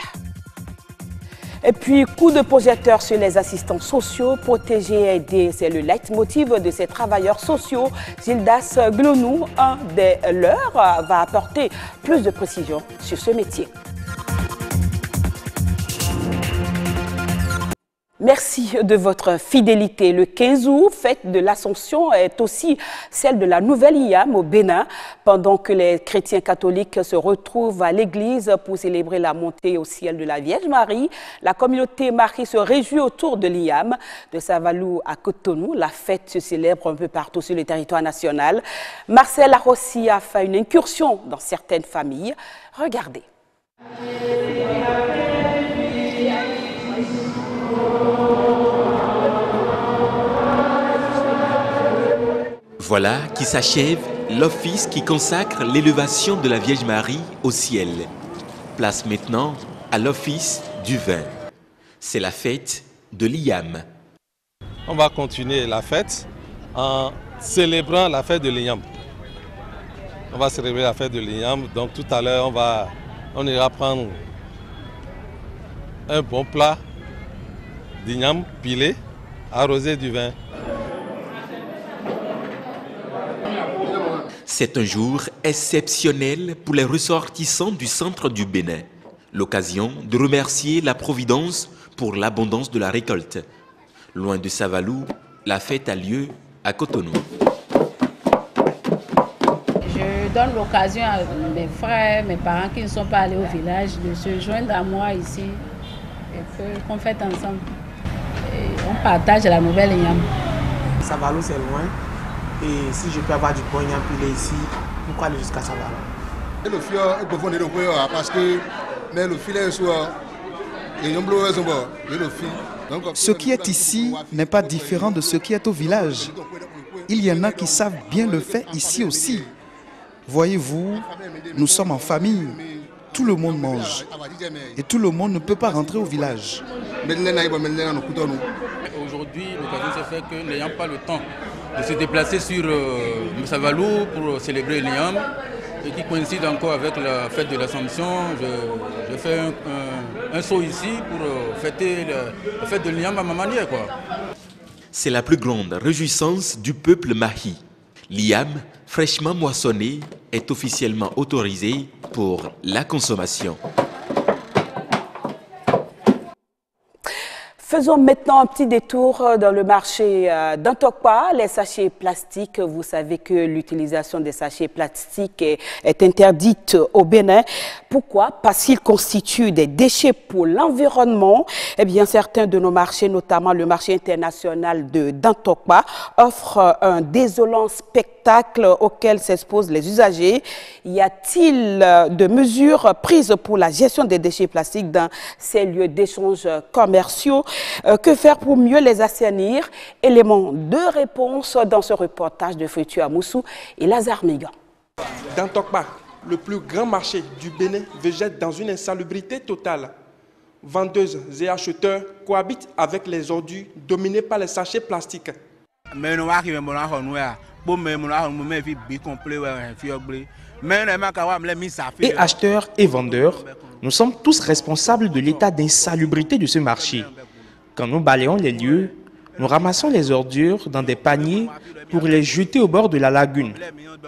Et puis, coup de projecteur sur les assistants sociaux, protéger et aider, c'est le leitmotiv de ces travailleurs sociaux. Gildas Glonou, un des leurs, va apporter plus de précision sur ce métier. Merci de votre fidélité. Le 15 août, fête de l'Assomption, est aussi celle de la nouvelle IAM au Bénin. Pendant que les chrétiens catholiques se retrouvent à l'église pour célébrer la montée au ciel de la Vierge Marie, la communauté Marie se réjouit autour de l'IAM. De Savalou à Cotonou, la fête se célèbre un peu partout sur le territoire national. Marcel Arossi a fait une incursion dans certaines familles. Regardez. Voilà qui s'achève l'office qui consacre l'élévation de la Vierge Marie au ciel. Place maintenant à l'office du vin. C'est la fête de l'IAM. On va continuer la fête en célébrant la fête de l'IAM. On va célébrer la fête de l'IAM. Donc tout à l'heure, on ira prendre un bon plat d'igname pilé, arrosé du vin. C'est un jour exceptionnel pour les ressortissants du centre du Bénin. L'occasion de remercier la Providence pour l'abondance de la récolte. Loin de Savalou, la fête a lieu à Cotonou. Je donne l'occasion à mes frères, mes parents qui ne sont pas allés au village de se joindre à moi ici et qu'on fête ensemble. Et on partage la nouvelle IAM. Savalou, c'est loin. Et si je peux avoir du bon igname pilé ici, pourquoi aller jusqu'à Savalou? Le fior est profond parce que le filet est souvent. Ce qui est ici n'est pas différent de ce qui est au village. Il y en a qui savent bien le faire ici aussi. Voyez-vous, nous sommes en famille. Tout le monde mange. Et tout le monde ne peut pas rentrer au village. Aujourd'hui, l'occasion s'est faite que n'ayant pas le temps de se déplacer sur Savalou pour célébrer l'IAM et qui coïncide encore avec la fête de l'Assomption, je fais un saut ici pour fêter la fête de l'IAM à ma manière, quoi. C'est la plus grande réjouissance du peuple mahi. L'IAM, fraîchement moissonné, est officiellement autorisé pour la consommation. Faisons maintenant un petit détour dans le marché d'Antokpa. Les sachets plastiques, vous savez que l'utilisation des sachets plastiques est interdite au Bénin. Pourquoi? Parce qu'ils constituent des déchets pour l'environnement. Eh bien, certains de nos marchés, notamment le marché international d'Antokpa, offrent un désolant spectacle auquel s'exposent les usagers. Y a-t-il de mesures prises pour la gestion des déchets plastiques dans ces lieux d'échange commerciaux? Que faire pour mieux les assainir? Élément de réponse dans ce reportage de Frutu Amoussou et Lazare Migan. Dans Tokba, le plus grand marché du Bénin végète dans une insalubrité totale. Vendeuses et acheteurs cohabitent avec les ordures dominées par les sachets plastiques. Et acheteurs et vendeurs, nous sommes tous responsables de l'état d'insalubrité de ce marché. Quand nous balayons les lieux, nous ramassons les ordures dans des paniers pour les jeter au bord de la lagune.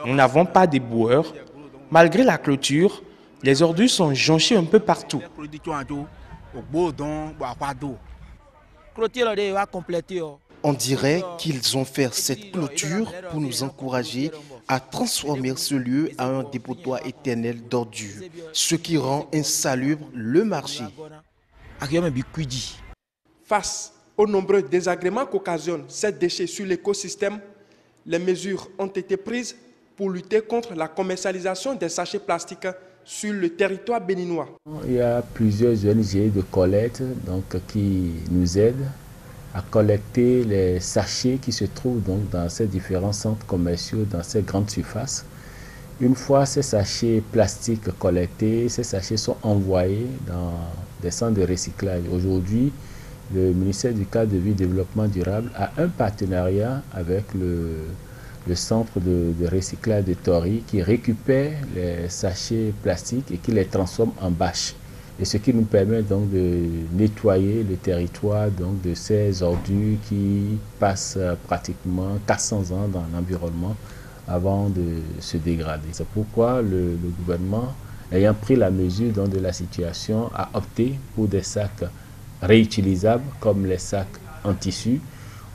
Nous n'avons pas d'éboueurs. Malgré la clôture, les ordures sont jonchées un peu partout. On dirait qu'ils ont fait cette clôture pour nous encourager à transformer ce lieu en un dépotoir éternel d'ordures, ce qui rend insalubre le marché. Face aux nombreux désagréments qu'occasionnent ces déchets sur l'écosystème, les mesures ont été prises pour lutter contre la commercialisation des sachets plastiques sur le territoire béninois. Il y a plusieurs ONG de collecte qui nous aident à collecter les sachets qui se trouvent donc dans ces différents centres commerciaux, dans ces grandes surfaces. Une fois ces sachets plastiques collectés, ces sachets sont envoyés dans des centres de recyclage. Aujourd'hui, le ministère du Cadre de vie et Développement durable a un partenariat avec le centre de recyclage de Tori qui récupère les sachets plastiques et qui les transforme en bâches. Et ce qui nous permet donc de nettoyer le territoire donc de ces ordures qui passent pratiquement 400 ans dans l'environnement avant de se dégrader. C'est pourquoi le gouvernement, ayant pris la mesure donc de la situation, a opté pour des sacs réutilisables comme les sacs en tissu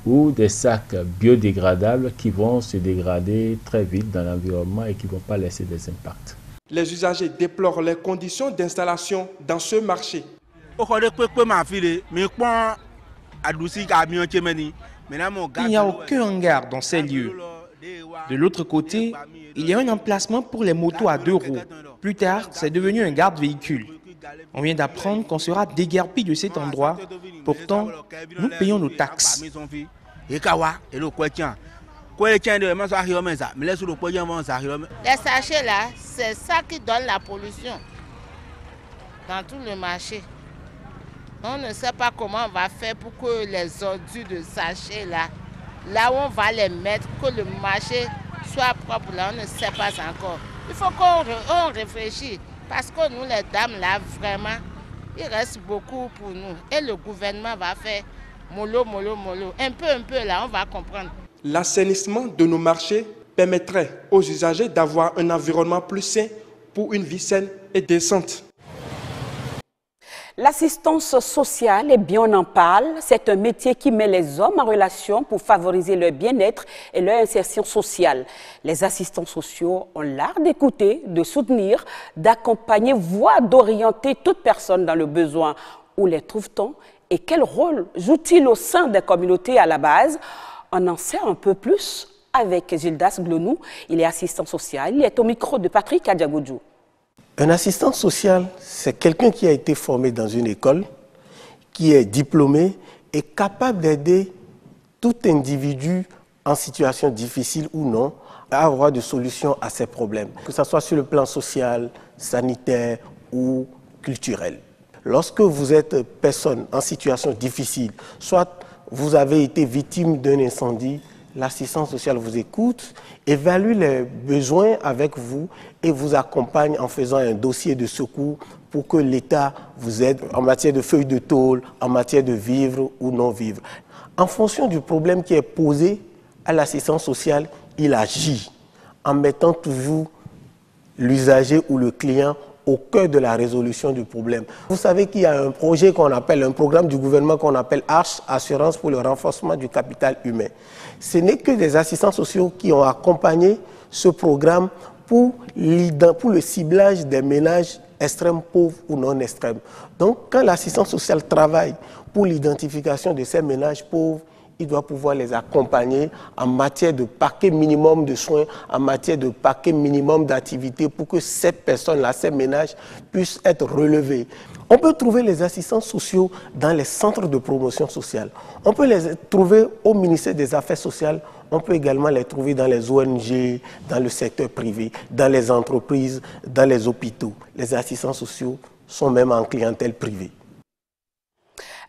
ou des sacs biodégradables qui vont se dégrader très vite dans l'environnement et qui ne vont pas laisser des impacts. Les usagers déplorent les conditions d'installation dans ce marché. Il n'y a aucun hangar dans ces lieux. De l'autre côté, il y a un emplacement pour les motos à 2 roues. Plus tard, c'est devenu un garde-véhicule. On vient d'apprendre qu'on sera déguerpi de cet endroit. Pourtant, nous payons nos taxes. Les sachets là, c'est ça qui donne la pollution dans tout le marché. On ne sait pas comment on va faire pour que les ordures de sachets là où on va les mettre, que le marché soit propre là, on ne sait pas encore. Il faut qu'on réfléchisse parce que nous les dames là, vraiment, il reste beaucoup pour nous. Et le gouvernement va faire mollo. Un peu là, on va comprendre. L'assainissement de nos marchés permettrait aux usagers d'avoir un environnement plus sain pour une vie saine et décente. L'assistance sociale, eh bien on en parle, c'est un métier qui met les hommes en relation pour favoriser leur bien-être et leur insertion sociale. Les assistants sociaux ont l'art d'écouter, de soutenir, d'accompagner, voire d'orienter toute personne dans le besoin. Où les trouve-t-on et quel rôle joue-t-il au sein des communautés à la base? On en sait un peu plus avec Gildas Glonou. Il est assistant social, il est au micro de Patrick Adjagoudjou. Un assistant social, c'est quelqu'un qui a été formé dans une école, qui est diplômé et capable d'aider tout individu en situation difficile ou non à avoir des solutions à ses problèmes, que ce soit sur le plan social, sanitaire ou culturel. Lorsque vous êtes personne en situation difficile, soit vous avez été victime d'un incendie, l'assistance sociale vous écoute, évalue les besoins avec vous et vous accompagne en faisant un dossier de secours pour que l'État vous aide en matière de feuilles de tôle, en matière de vivre ou non vivre. En fonction du problème qui est posé à l'assistance sociale, il agit en mettant toujours l'usager ou le client au cœur de la résolution du problème. Vous savez qu'il y a un projet qu'on appelle, un programme du gouvernement qu'on appelle ARCH, Assurance pour le renforcement du capital humain. Ce n'est que des assistants sociaux qui ont accompagné ce programme pour le ciblage des ménages extrêmes, pauvres ou non extrêmes. Donc, quand l'assistant social travaille pour l'identification de ces ménages pauvres, il doit pouvoir les accompagner en matière de paquet minimum de soins, en matière de paquet minimum d'activités pour que ces personnes-là, ces ménages, puissent être relevés. On peut trouver les assistants sociaux dans les centres de promotion sociale. On peut les trouver au ministère des Affaires sociales. On peut également les trouver dans les ONG, dans le secteur privé, dans les entreprises, dans les hôpitaux. Les assistants sociaux sont même en clientèle privée.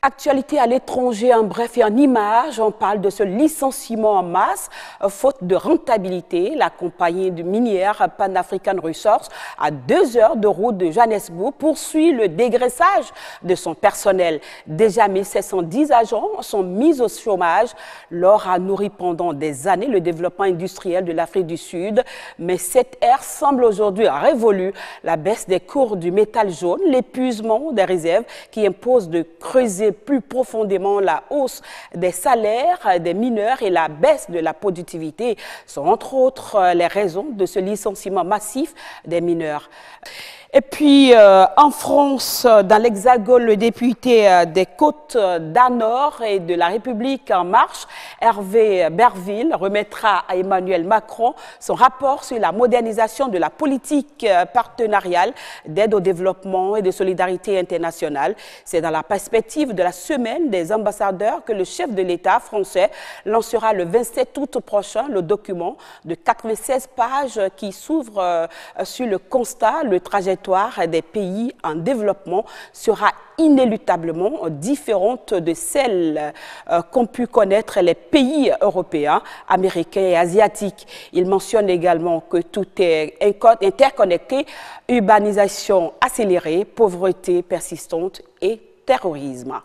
Actualité à l'étranger, en bref et en images, on parle de ce licenciement en masse, faute de rentabilité. La compagnie de minière Pan African Resources, à 2 heures de route de Johannesburg, poursuit le dégraissage de son personnel. Déjà 1710 agents sont mis au chômage. L'or a nourri pendant des années le développement industriel de l'Afrique du Sud, mais cette ère semble aujourd'hui révolue. La baisse des cours du métal jaune, l'épuisement des réserves qui impose de creuser plus profondément la hausse des salaires des mineurs et la baisse de la productivité sont entre autres les raisons de ce licenciement massif des mineurs. Et puis, en France, dans l'Hexagone, le député des Côtes d'Arnor et de la République en marche, Hervé Berville, remettra à Emmanuel Macron son rapport sur la modernisation de la politique partenariale d'aide au développement et de solidarité internationale. C'est dans la perspective de la semaine des ambassadeurs que le chef de l'État français lancera le 27 août prochain le document de 96 pages qui s'ouvre sur le constat, le trajectoire des pays en développement sera inéluctablement différente de celle qu'ont pu connaître les pays européens, américains et asiatiques. Il mentionne également que tout est interconnecté, urbanisation accélérée, pauvreté persistante et terrorisme.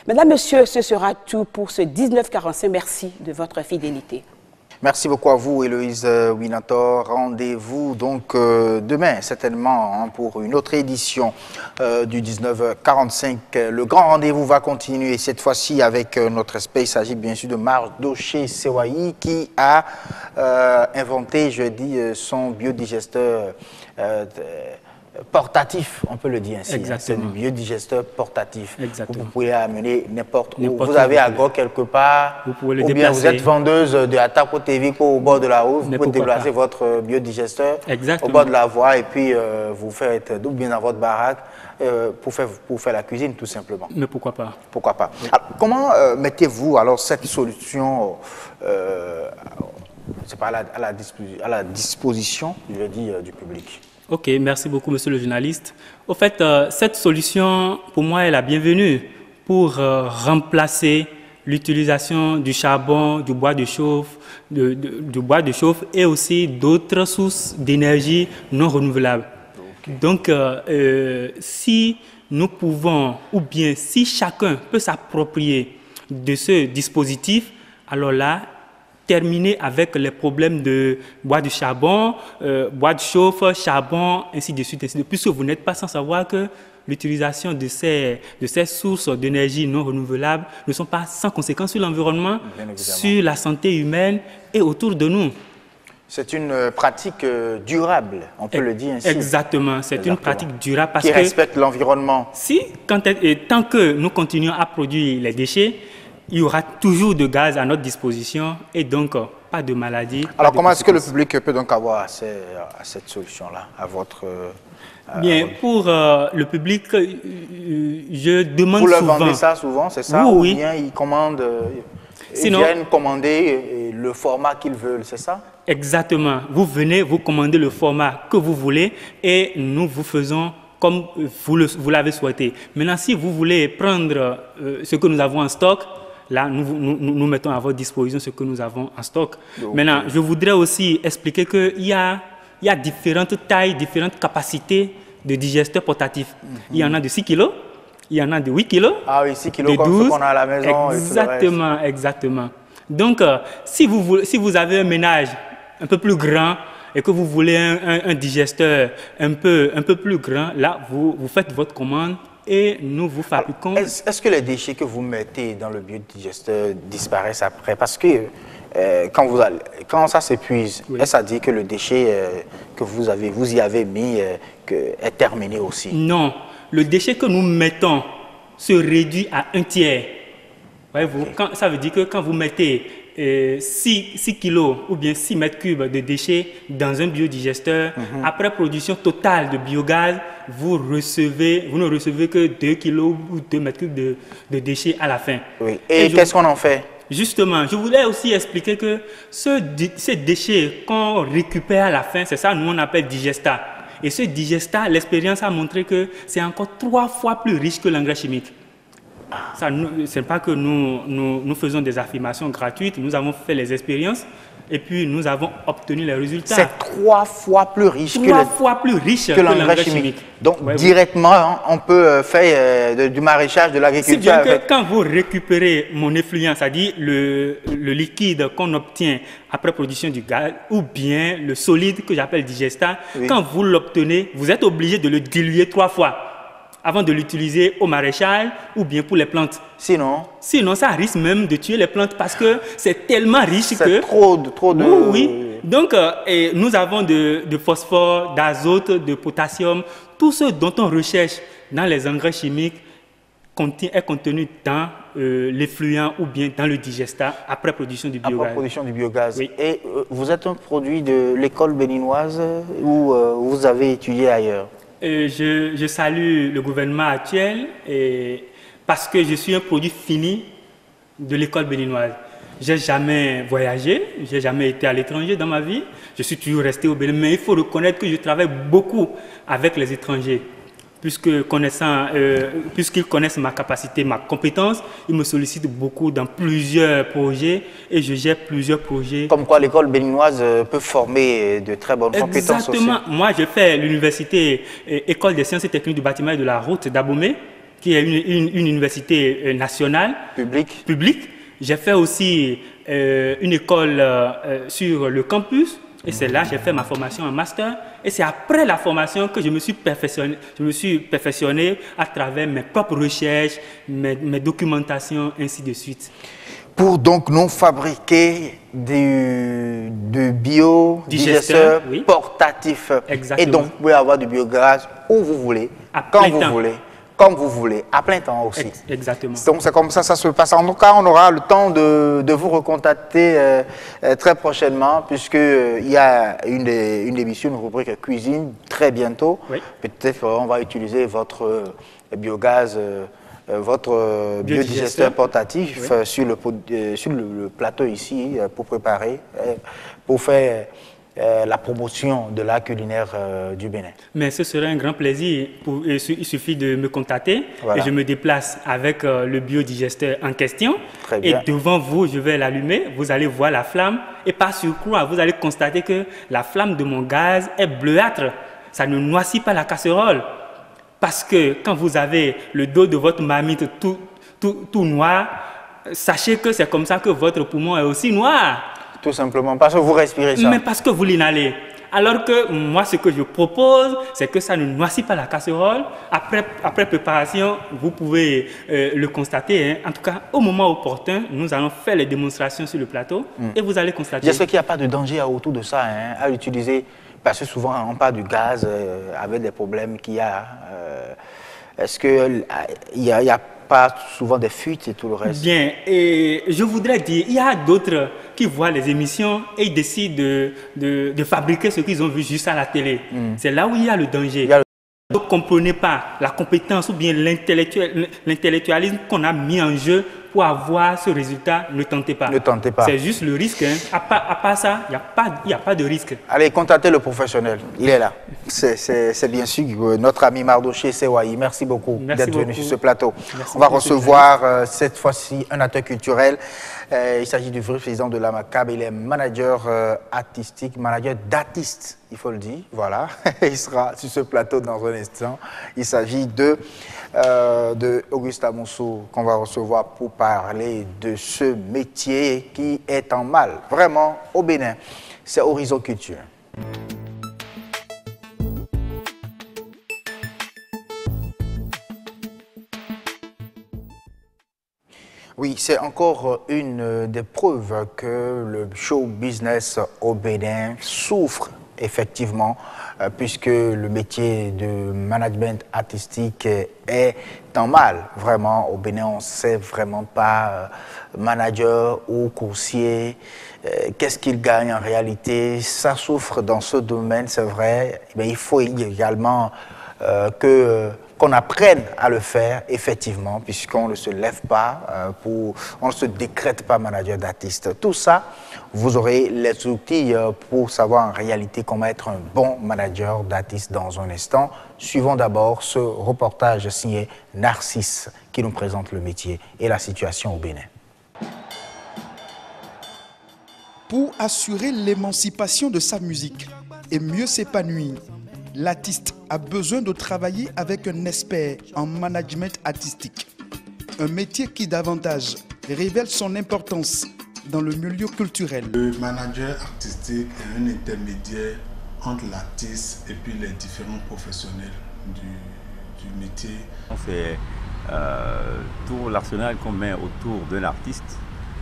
Mesdames, Messieurs, ce sera tout pour ce 1945. Merci de votre fidélité. Merci beaucoup à vous, Héloïse Winator. Rendez-vous donc demain, certainement, pour une autre édition du 1945. Le grand rendez-vous va continuer, cette fois-ci avec notre expert. Il s'agit bien sûr de Mardoché Sewaï qui a inventé, je dis, son biodigesteur portatif, on peut le dire ainsi. C'est un biodigesteur portatif. Vous pouvez amener n'importe où. Vous avez à Gros quelque part, vous pouvez le ou bien vous êtes vendeuse de Atako TV au bord de la route, vous pouvez déplacer votre biodigesteur au bord de la voie et puis vous faites ou bien dans votre baraque pour faire la cuisine tout simplement. Mais pourquoi pas? Pourquoi pas. Alors, comment mettez-vous alors cette solution à la disposition, je veux dire, du public? Ok, merci beaucoup, monsieur le journaliste. Au fait, cette solution, pour moi, est la bienvenue pour remplacer l'utilisation du charbon, du bois de chauffe, et aussi d'autres sources d'énergie non renouvelables. Okay. Donc, si nous pouvons, ou bien si chacun peut s'approprier de ce dispositif, alors là, terminer avec les problèmes de bois de charbon, bois de chauffe, charbon, ainsi de suite, puisque vous n'êtes pas sans savoir que l'utilisation de ces sources d'énergie non renouvelables ne sont pas sans conséquence sur l'environnement, sur la santé humaine et autour de nous. C'est une pratique durable, on peut le dire ainsi. Exactement, c'est une pratique durable parce qui respecte l'environnement. Si, tant que nous continuons à produire les déchets, il y aura toujours de gaz à notre disposition et donc pas de maladie. Alors comment est-ce que le public peut donc avoir accès à cette solution-là, à votre... Bien, pour le public, je demande souvent... Vous leur vendez ça souvent, c'est ça? Oui. Ou bien ils commandent, ils viennent commander le format qu'ils veulent, c'est ça? Exactement. Vous venez, vous commandez le format que vous voulez et nous vous faisons comme vous l'avez souhaité. Maintenant, si vous voulez prendre ce que nous avons en stock, là, nous mettons à votre disposition ce que nous avons en stock. Okay. Maintenant, je voudrais aussi expliquer qu'il y a différentes tailles, différentes capacités de digesteurs portatifs. Il y en a de 6 kg, il y en a de 8 kg, ah oui, 6 kg comme ce qu'on a à la maison. Exactement, exactement. Donc, si vous avez un ménage un peu plus grand et que vous voulez un digesteur un peu plus grand, là, vous faites votre commande et nous vous fabriquons. Est-ce que les déchets que vous mettez dans le biodigesteur disparaissent après? Parce que quand ça s'épuise, est-ce à dire que le déchet que vous y avez mis est terminé aussi? Non, le déchet que nous mettons se réduit à 1/3. Voyez-vous, ça veut dire que quand vous mettez 6 kilos ou bien 6 mètres cubes de déchets dans un biodigesteur, après production totale de biogaz, vous ne recevez que 2 kilos ou 2 mètres cubes de déchets à la fin. Oui. Et qu'est-ce qu'on en fait? Justement, je voulais aussi expliquer que ces déchets qu'on récupère à la fin, c'est ça nous on appelle digestat. Et ce digestat, l'expérience a montré que c'est encore 3 fois plus riche que l'engrais chimique. Ce n'est pas que nous faisons des affirmations gratuites, nous avons fait les expériences et puis nous avons obtenu les résultats. C'est 3 fois plus riche que l'engrais chimique. Donc directement, on peut faire du maraîchage, de l'agriculture. Si bien que quand vous récupérez mon effluent, c'est-à-dire le liquide qu'on obtient après production du gaz, ou bien le solide que j'appelle digestat, quand vous l'obtenez, vous êtes obligé de le diluer 3 fois avant de l'utiliser au maraîchage ou bien pour les plantes. Sinon, ça risque même de tuer les plantes parce que c'est tellement riche que... C'est trop de... Oui. Donc, nous avons de phosphore, d'azote, de potassium, tout ce dont on recherche dans les engrais chimiques est contenu dans l'effluent ou bien dans le digestat après production du biogaz. Après production du biogaz. Oui. Et vous êtes un produit de l'école béninoise ou vous avez étudié ailleurs? Je salue le gouvernement actuel parce que je suis un produit fini de l'école béninoise. Je n'ai jamais voyagé, je n'ai jamais été à l'étranger dans ma vie. Je suis toujours resté au Bénin, mais il faut reconnaître que je travaille beaucoup avec les étrangers. Puisqu'ils connaissent ma capacité, ma compétence, ils me sollicitent beaucoup dans plusieurs projets et je gère plusieurs projets. Comme quoi l'école béninoise peut former de très bonnes compétences aussi. Exactement. Moi, j'ai fait l'université École des sciences et techniques du bâtiment et de la route d'Abomey, qui est une université nationale. Publique. J'ai fait aussi une école sur le campus. Et c'est là que j'ai fait ma formation en master. Et c'est après la formation que je me suis perfectionné à travers mes propres recherches, mes documentations, ainsi de suite. Pour donc nous fabriquer de biodigesteur portatif. Exactement. Et donc vous pouvez avoir du biogaz où vous voulez, quand vous voulez. Comme vous voulez, à plein temps aussi. Exactement. Donc c'est comme ça se passe. En tout cas, on aura le temps de vous recontacter très prochainement, puisqu'il y a une émission, une rubrique cuisine très bientôt. Oui. Peut-être on va utiliser votre biogaz, votre biodigesteur portatif sur le plateau ici pour préparer, pour faire la promotion de l'art culinaire du Bénin. Mais ce serait un grand plaisir. Il suffit de me contacter et je me déplace avec le biodigesteur en question. Très bien. Et devant vous, je vais l'allumer. Vous allez voir la flamme et par surcroît, vous allez constater que la flamme de mon gaz est bleuâtre. Ça ne noircit pas la casserole. Parce que quand vous avez le dos de votre marmite tout noir, sachez que c'est comme ça que votre poumon est aussi noir. Tout simplement parce que vous respirez ça. Mais parce que vous l'inhalez. Alors que moi, ce que je propose, c'est que ça ne noircit pas la casserole. Après préparation, vous pouvez le constater. Hein. En tout cas, au moment opportun, nous allons faire les démonstrations sur le plateau et vous allez constater. J'espère qu'il n'y a pas de danger autour de ça, hein, à utiliser. Parce que souvent, on parle du gaz avec des problèmes qu'il y a. Est-ce qu'il n'y a pas souvent des fuites et tout le reste? Bien, et je voudrais dire, il y a d'autres qui voient les émissions et ils décident de fabriquer ce qu'ils ont vu juste à la télé. C'est là où il y a le danger. Vous ne comprenez pas la compétence ou bien l'intellectualisme qu'on a mis en jeu pour avoir ce résultat. Ne tentez pas. Ne tentez pas. C'est juste le risque. Hein. À part ça, il n'y a pas de risque. Allez, contactez le professionnel. Il est là. C'est bien sûr notre ami Mardoché Sewaï. Merci beaucoup d'être venu sur ce plateau. Merci. On va recevoir cette fois-ci un acteur culturel. Il s'agit du vice-président de la MACAB. Il est manager artistique, manager d'artistes, il faut le dire. Voilà, il sera sur ce plateau dans un instant. Il s'agit de Auguste Amonceau qu'on va recevoir pour parler de ce métier qui est en mal, vraiment, au Bénin. C'est Horizon Culture. Oui, c'est encore une des preuves que le show business au Bénin souffre effectivement, puisque le métier de management artistique est en mal. Vraiment, au Bénin, on ne sait vraiment pas, manager ou coursier, qu'est-ce qu'il gagne en réalité. Ça souffre dans ce domaine, c'est vrai. Mais il faut également qu'on apprenne à le faire, effectivement, puisqu'on ne se lève pas, on ne se décrète pas manager d'artiste. Tout ça, vous aurez les outils pour savoir en réalité comment être un bon manager d'artiste dans un instant. Suivons d'abord ce reportage signé Narcisse qui nous présente le métier et la situation au Bénin. Pour assurer l'émancipation de sa musique et mieux s'épanouir, l'artiste a besoin de travailler avec un expert en management artistique. Un métier qui davantage révèle son importance dans le milieu culturel. Le manager artistique est un intermédiaire entre l'artiste et puis les différents professionnels du métier. C'est tout l'arsenal qu'on met autour d'un artiste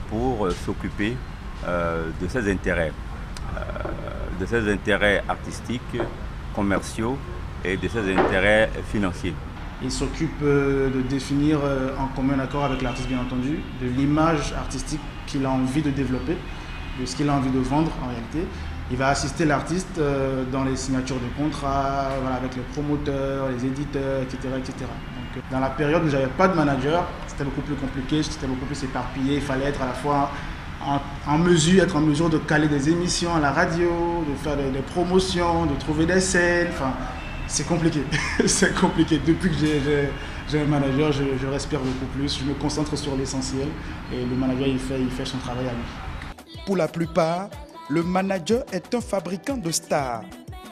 pour s'occuper de ses intérêts artistiques, commerciaux et de ses intérêts financiers. Il s'occupe de définir en commun accord avec l'artiste, bien entendu, de l'image artistique qu'il a envie de développer, de ce qu'il a envie de vendre en réalité. Il va assister l'artiste dans les signatures de contrats, voilà, avec les promoteurs, les éditeurs, etc. etc. Donc, dans la période où je n'avais pas de manager, c'était beaucoup plus compliqué, c'était beaucoup plus éparpillé. Il fallait être à la fois en mesure de caler des émissions à la radio, de faire des promotions, de trouver des scènes. Enfin, c'est compliqué. C'est compliqué. Depuis que j'ai un manager, je respire beaucoup plus. Je me concentre sur l'essentiel et le manager, il fait son travail à lui. Pour la plupart, le manager est un fabricant de stars,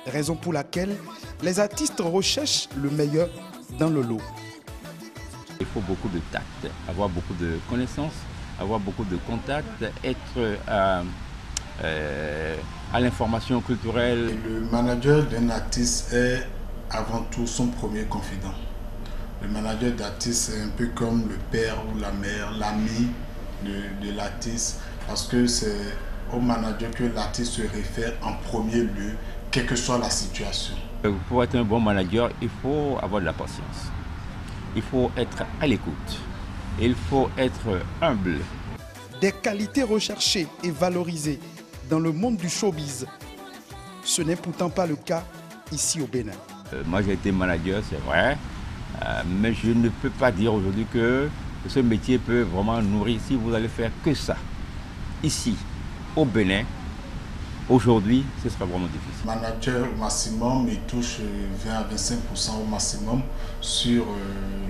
raison pour laquelle les artistes recherchent le meilleur dans le lot. Il faut beaucoup de tact, avoir beaucoup de connaissances, avoir beaucoup de contacts, être à l'information culturelle. Le manager d'un artiste est avant tout son premier confident. Le manager d'artiste est un peu comme le père ou la mère, l'ami de l'artiste, parce que c'est au manager que l'artiste se réfère en premier lieu, quelle que soit la situation. Pour être un bon manager, il faut avoir de la patience. Il faut être à l'écoute. Il faut être humble. Des qualités recherchées et valorisées dans le monde du showbiz. Ce n'est pourtant pas le cas ici au Bénin. Moi j'ai été manager, c'est vrai, mais je ne peux pas dire aujourd'hui que ce métier peut vraiment nourrir si vous allez faire que ça. Ici, au Bénin, aujourd'hui, ce sera vraiment difficile. Manager au maximum, il touche 20 à 25% au maximum sur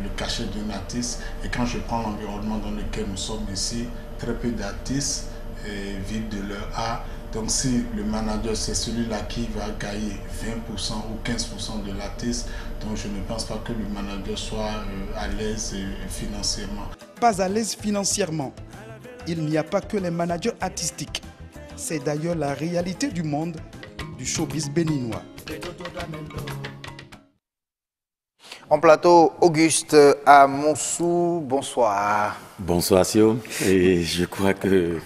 le cachet d'un artiste. Et quand je prends l'environnement dans lequel nous sommes ici, très peu d'artistes vivent de leur art. Donc si le manager, c'est celui-là qui va gagner 20% ou 15% de l'artiste, donc je ne pense pas que le manager soit à l'aise financièrement. Pas à l'aise financièrement. Il n'y a pas que les managers artistiques. C'est d'ailleurs la réalité du monde du showbiz béninois. En plateau, Auguste Amonsou, bonsoir. Bonsoir Sio, et je crois que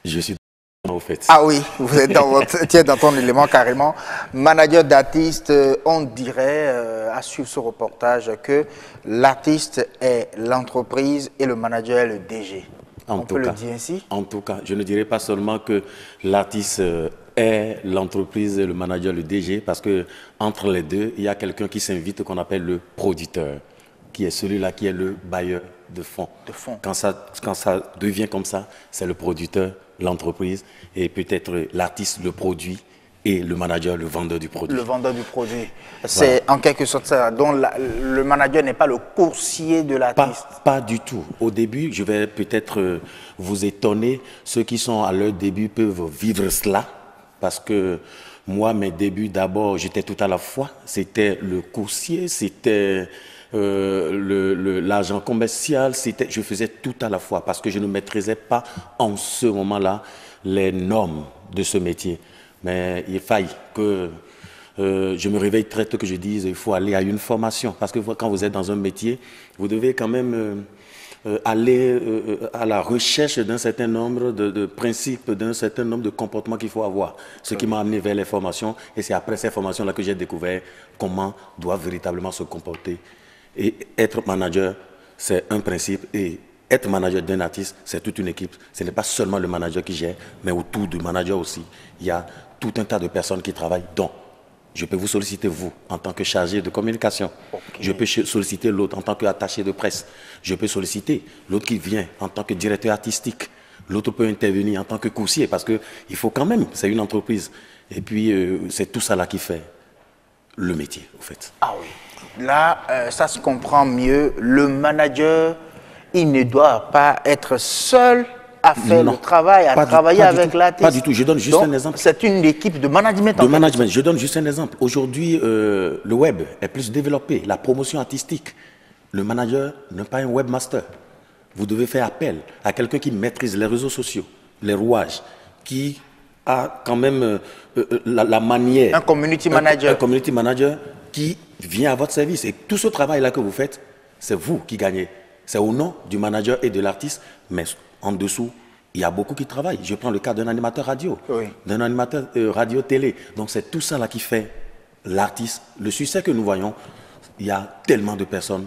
je suis au fait. Ah oui, vous êtes dans ton élément carrément. Manager d'artiste, on dirait, à suivre ce reportage, que l'artiste est l'entreprise et le manager est le DG. On peut le dire ainsi? En tout cas, je ne dirais pas seulement que l'artiste est l'entreprise, le manager, le DG, parce que entre les deux, il y a quelqu'un qui s'invite qu'on appelle le producteur, qui est celui-là qui est le bailleur de fonds. Quand ça devient comme ça, c'est le producteur, l'entreprise, et peut-être l'artiste, le produit, et le manager, le vendeur du produit. Le vendeur du produit. C'est en quelque sorte ça. Donc le manager n'est pas le coursier de l'artiste. Pas du tout. Au début, je vais peut-être vous étonner. Ceux qui sont à leur début peuvent vivre cela. Parce que moi, mes débuts, d'abord, j'étais tout à la fois. C'était le coursier, c'était l'agent commercial. Je faisais tout à la fois parce que je ne maîtrisais pas en ce moment-là les normes de ce métier. Mais il faille que je me réveille très tôt, que je dise il faut aller à une formation. Parce que quand vous êtes dans un métier, vous devez quand même aller à la recherche d'un certain nombre de principes, d'un certain nombre de comportements qu'il faut avoir. Ce qui m'a amené vers les formations. Et c'est après ces formations-là que j'ai découvert comment doivent véritablement se comporter. Et être manager, c'est un principe. Et être manager d'un artiste, c'est toute une équipe. Ce n'est pas seulement le manager qui gère, mais autour du manager aussi. Il y a tout un tas de personnes qui travaillent. Donc, je peux vous solliciter, vous, en tant que chargé de communication. Je peux solliciter l'autre en tant qu'attaché de presse. Je peux solliciter l'autre qui vient en tant que directeur artistique. L'autre peut intervenir en tant que coursier, parce qu'il faut quand même, c'est une entreprise. Et puis, c'est tout ça là qui fait le métier, en fait. Ah oui. Là, ça se comprend mieux. Le manager, il ne doit pas être seul à faire le travail, à travailler avec l'artiste. Pas du tout. Je donne juste un exemple. C'est une équipe de management. Je donne juste un exemple. Aujourd'hui, le web est plus développé, la promotion artistique. Le manager n'est pas un webmaster. Vous devez faire appel à quelqu'un qui maîtrise les réseaux sociaux, les rouages, qui a quand même la manière. Un community manager. Un community manager qui vient à votre service. Et tout ce travail-là que vous faites, c'est vous qui gagnez. C'est au nom du manager et de l'artiste, mais en dessous, il y a beaucoup qui travaillent. Je prends le cas d'un animateur radio, d'un animateur radio-télé. Donc c'est tout ça là qui fait l'artiste, le succès que nous voyons, il y a tellement de personnes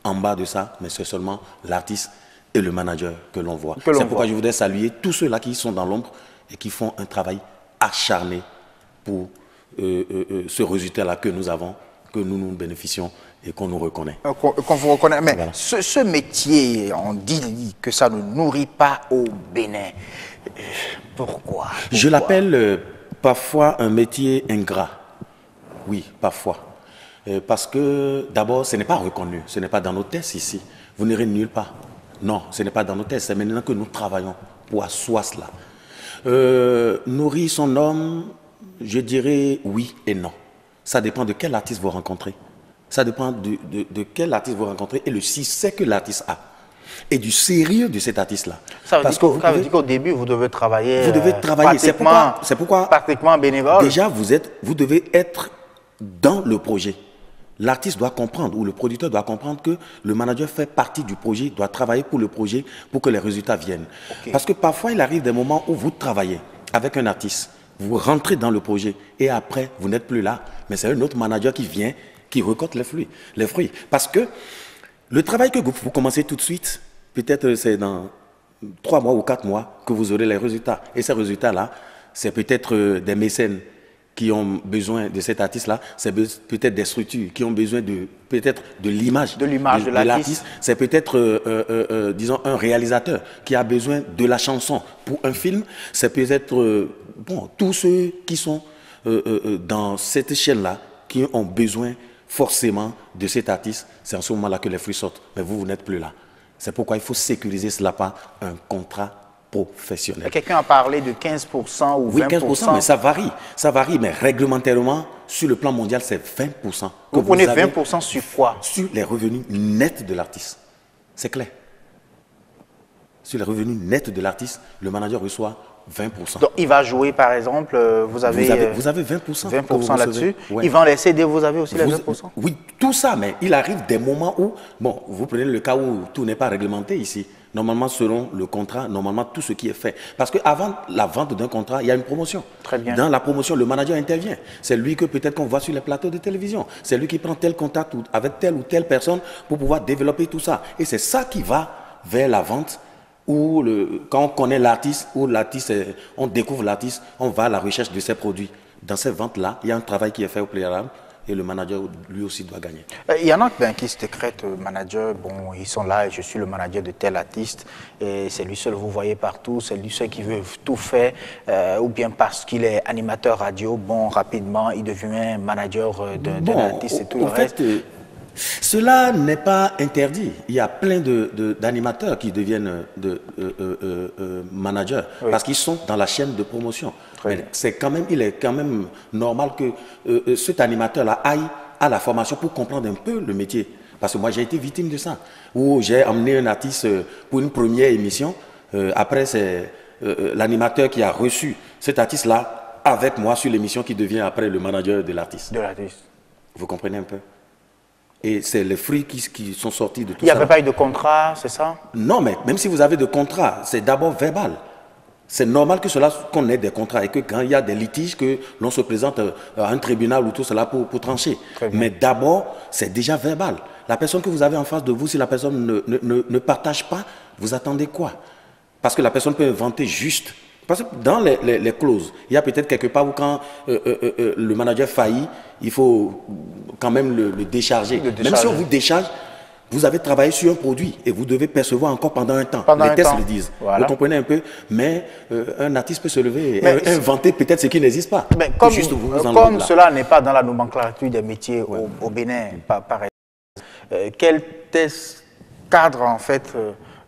en bas de ça, mais c'est seulement l'artiste et le manager que l'on voit. C'est pourquoi je voudrais saluer tous ceux-là qui sont dans l'ombre et qui font un travail acharné pour ce résultat-là que nous avons, que nous bénéficions et qu'on nous reconnaît. Qu'on vous reconnaît. Mais voilà. ce métier, on dit que ça ne nourrit pas au Bénin. Pourquoi? Je l'appelle parfois un métier ingrat. Oui, parfois. Parce que d'abord, ce n'est pas reconnu, ce n'est pas dans nos tests ici. Vous n'irez nulle part. Non, ce n'est pas dans nos tests, c'est maintenant que nous travaillons pour asseoir cela. Nourrir son homme, je dirais oui et non. Ça dépend de quel artiste vous rencontrez. Ça dépend de quel artiste vous rencontrez et le succès que l'artiste a. Et du sérieux de cet artiste-là. Ça veut dire qu'au début, vous devez travailler. Vous devez travailler. C'est pourquoi pratiquement bénévole. Déjà, vous devez être dans le projet. L'artiste doit comprendre, ou le producteur doit comprendre que le manager fait partie du projet, doit travailler pour le projet pour que les résultats viennent. Okay. Parce que parfois, il arrive des moments où vous travaillez avec un artiste, vous rentrez dans le projet et après, vous n'êtes plus là. Mais c'est un autre manager qui vient, qui récolte les fruits. Parce que le travail que vous commencez tout de suite, peut-être c'est dans 3 mois ou 4 mois que vous aurez les résultats. Et ces résultats-là, c'est peut-être des mécènes qui ont besoin de cet artiste-là, c'est peut-être des structures qui ont besoin peut-être de l'image de l'artiste. C'est peut-être, disons, un réalisateur qui a besoin de la chanson pour un film. C'est peut-être, bon, tous ceux qui sont dans cette chaîne-là, qui ont besoin forcément de cet artiste, c'est en ce moment-là que les fruits sortent. Mais vous n'êtes plus là. C'est pourquoi il faut sécuriser cela par un contrat professionnel. Quelqu'un a parlé de 15% ou 20%. Oui, 15%, mais ça varie, mais réglementairement, sur le plan mondial, c'est 20%. Vous prenez 20% sur quoi? Sur les revenus nets de l'artiste. C'est clair. Sur les revenus nets de l'artiste, le manager reçoit 20%. Donc, il va jouer, par exemple, vous avez 20%. 20% là-dessus. Ouais. Il vend les CD, vous avez aussi les 20%? Oui, tout ça, mais il arrive des moments où, bon, vous prenez le cas où tout n'est pas réglementé ici. Normalement, selon le contrat, normalement, tout ce qui est fait. Parce qu'avant la vente d'un contrat, il y a une promotion. Très bien. Dans la promotion, le manager intervient. C'est lui que peut-être qu'on voit sur les plateaux de télévision. C'est lui qui prend tel contact avec telle ou telle personne pour pouvoir développer tout ça. Et c'est ça qui va vers la vente. Où quand on connaît l'artiste, où l'artiste, on découvre l'artiste, on va à la recherche de ses produits. Dans ces ventes-là, il y a un travail qui est fait au préalable et le manager, lui aussi, doit gagner. Il y en a qui se décrètent manager, bon, ils sont là, et je suis le manager de tel artiste, et c'est lui seul, vous voyez partout, c'est lui seul qui veut tout faire, ou bien parce qu'il est animateur radio, bon, rapidement, il devient manager d'un artiste et tout le reste. Cela n'est pas interdit. Il y a plein d'animateurs qui deviennent managers parce qu'ils sont dans la chaîne de promotion. Mais il est quand même normal que cet animateur-là aille à la formation pour comprendre un peu le métier. Parce que moi, j'ai été victime de ça. Où j'ai emmené un artiste pour une première émission. Après, c'est l'animateur qui a reçu cet artiste-là avec moi sur l'émission qui devient après le manager de l'artiste. Vous comprenez un peu? Et c'est les fruits qui sont sortis de tout ça. Il n'y avait pas eu de contrat, c'est ça? Non, mais même si vous avez de contrats, c'est d'abord verbal. C'est normal qu'on ait des contrats et que quand il y a des litiges, que l'on se présente à un tribunal ou tout cela pour trancher. Mais d'abord, c'est déjà verbal. La personne que vous avez en face de vous, si la personne ne partage pas, vous attendez quoi? Parce que la personne peut inventer juste. Parce que dans les clauses, il y a peut-être quelque part où quand le manager faillit, il faut quand même le décharger. Même si on vous décharge, vous avez travaillé sur un produit et vous devez percevoir encore pendant un temps. Les tests le disent. Voilà. Vous comprenez un peu? Mais un artiste peut se lever et inventer peut-être ce qui n'existe pas. Mais comme cela n'est pas dans la nomenclature des métiers au Bénin, par exemple, quel test cadre en fait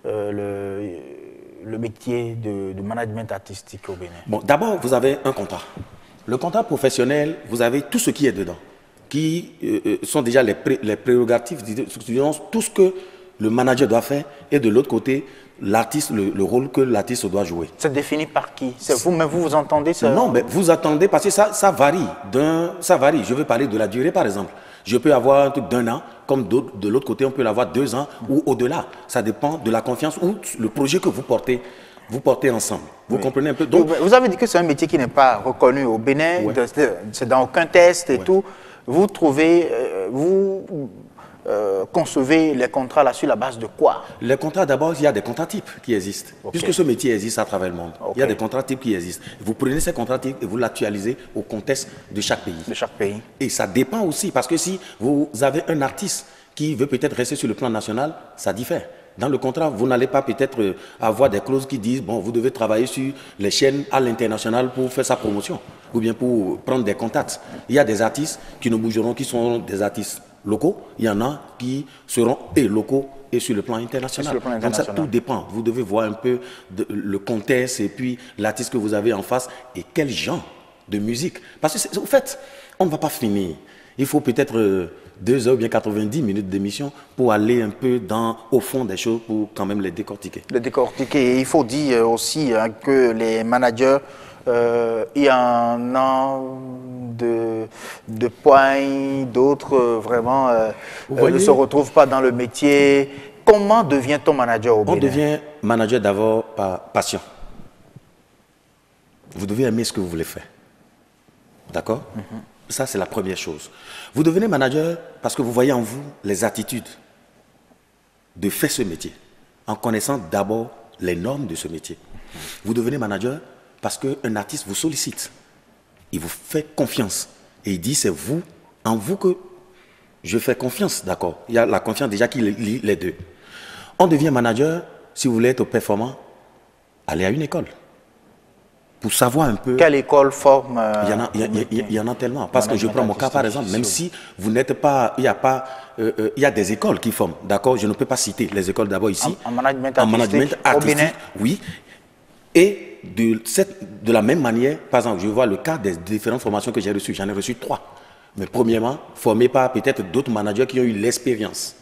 le métier de management artistique au Bénin? Bon, d'abord, vous avez un contrat. Le contrat professionnel, vous avez tout ce qui est dedans, qui sont déjà les prérogatives, disons, tout ce que le manager doit faire, et de l'autre côté, l'artiste, le rôle que l'artiste doit jouer. C'est défini par qui? C'est vous, mais vous entendez ça? Non, mais vous attendez, parce que ça varie. Ça varie. Je veux parler de la durée, par exemple. Je peux avoir un truc d'1 an, comme de l'autre côté, on peut l'avoir 2 ans ou au-delà. Ça dépend de la confiance ou le projet que vous portez ensemble. Vous comprenez un peu? Donc, vous avez dit que c'est un métier qui n'est pas reconnu au Bénin, c'est dans aucun test et tout. vous trouvez, concevez les contrats là sur la base de quoi? Les contrats, d'abord, il y a des contrats types qui existent. Puisque ce métier existe à travers le monde, il y a des contrats types qui existent. Vous prenez ces contrats types et vous l'actualisez au contexte de chaque pays. De chaque pays. Et ça dépend aussi, parce que si vous avez un artiste qui veut peut-être rester sur le plan national, ça diffère. Dans le contrat, vous n'allez pas peut-être avoir des clauses qui disent, bon, vous devez travailler sur les chaînes à l'international pour faire sa promotion, ou bien pour prendre des contacts. Il y a des artistes qui ne bougeront, qui sont des artistes locaux. Il y en a qui seront et locaux et sur le plan international. Donc ça, tout dépend. Vous devez voir un peu le contexte et puis l'artiste que vous avez en face et quel genre de musique. Parce que, au fait, on ne va pas finir. Il faut peut-être 2 heures ou bien 90 minutes d'émission pour aller un peu au fond des choses pour quand même les décortiquer. Les décortiquer. Et il faut dire aussi que les managers, il y en a de points, d'autres vraiment ne se retrouvent pas dans le métier. Comment devient-on manager au Bénin? On devient manager d'abord par passion. Vous devez aimer ce que vous voulez faire. D'accord? Ça, c'est la première chose. Vous devenez manager parce que vous voyez en vous les attitudes de faire ce métier, en connaissant d'abord les normes de ce métier. Vous devenez manager parce qu'un artiste vous sollicite. Il vous fait confiance. Et il dit, c'est vous, en vous que je fais confiance, d'accord? Il y a la confiance déjà qui lie les deux. On devient manager, si vous voulez être performant, allez à une école. Pour savoir un peu... Quelle école forme il y en a tellement. Parce que je prends mon cas par exemple, même si vous n'êtes pas... Il y a des écoles qui forment, d'accord? Je ne peux pas citer les écoles d'abord ici. En management artistique, au Bénin, oui. Et de la même manière, par exemple, je vois le cas des différentes formations que j'ai reçues. J'en ai reçu 3. Mais premièrement, formés par peut-être d'autres managers qui ont eu l'expérience.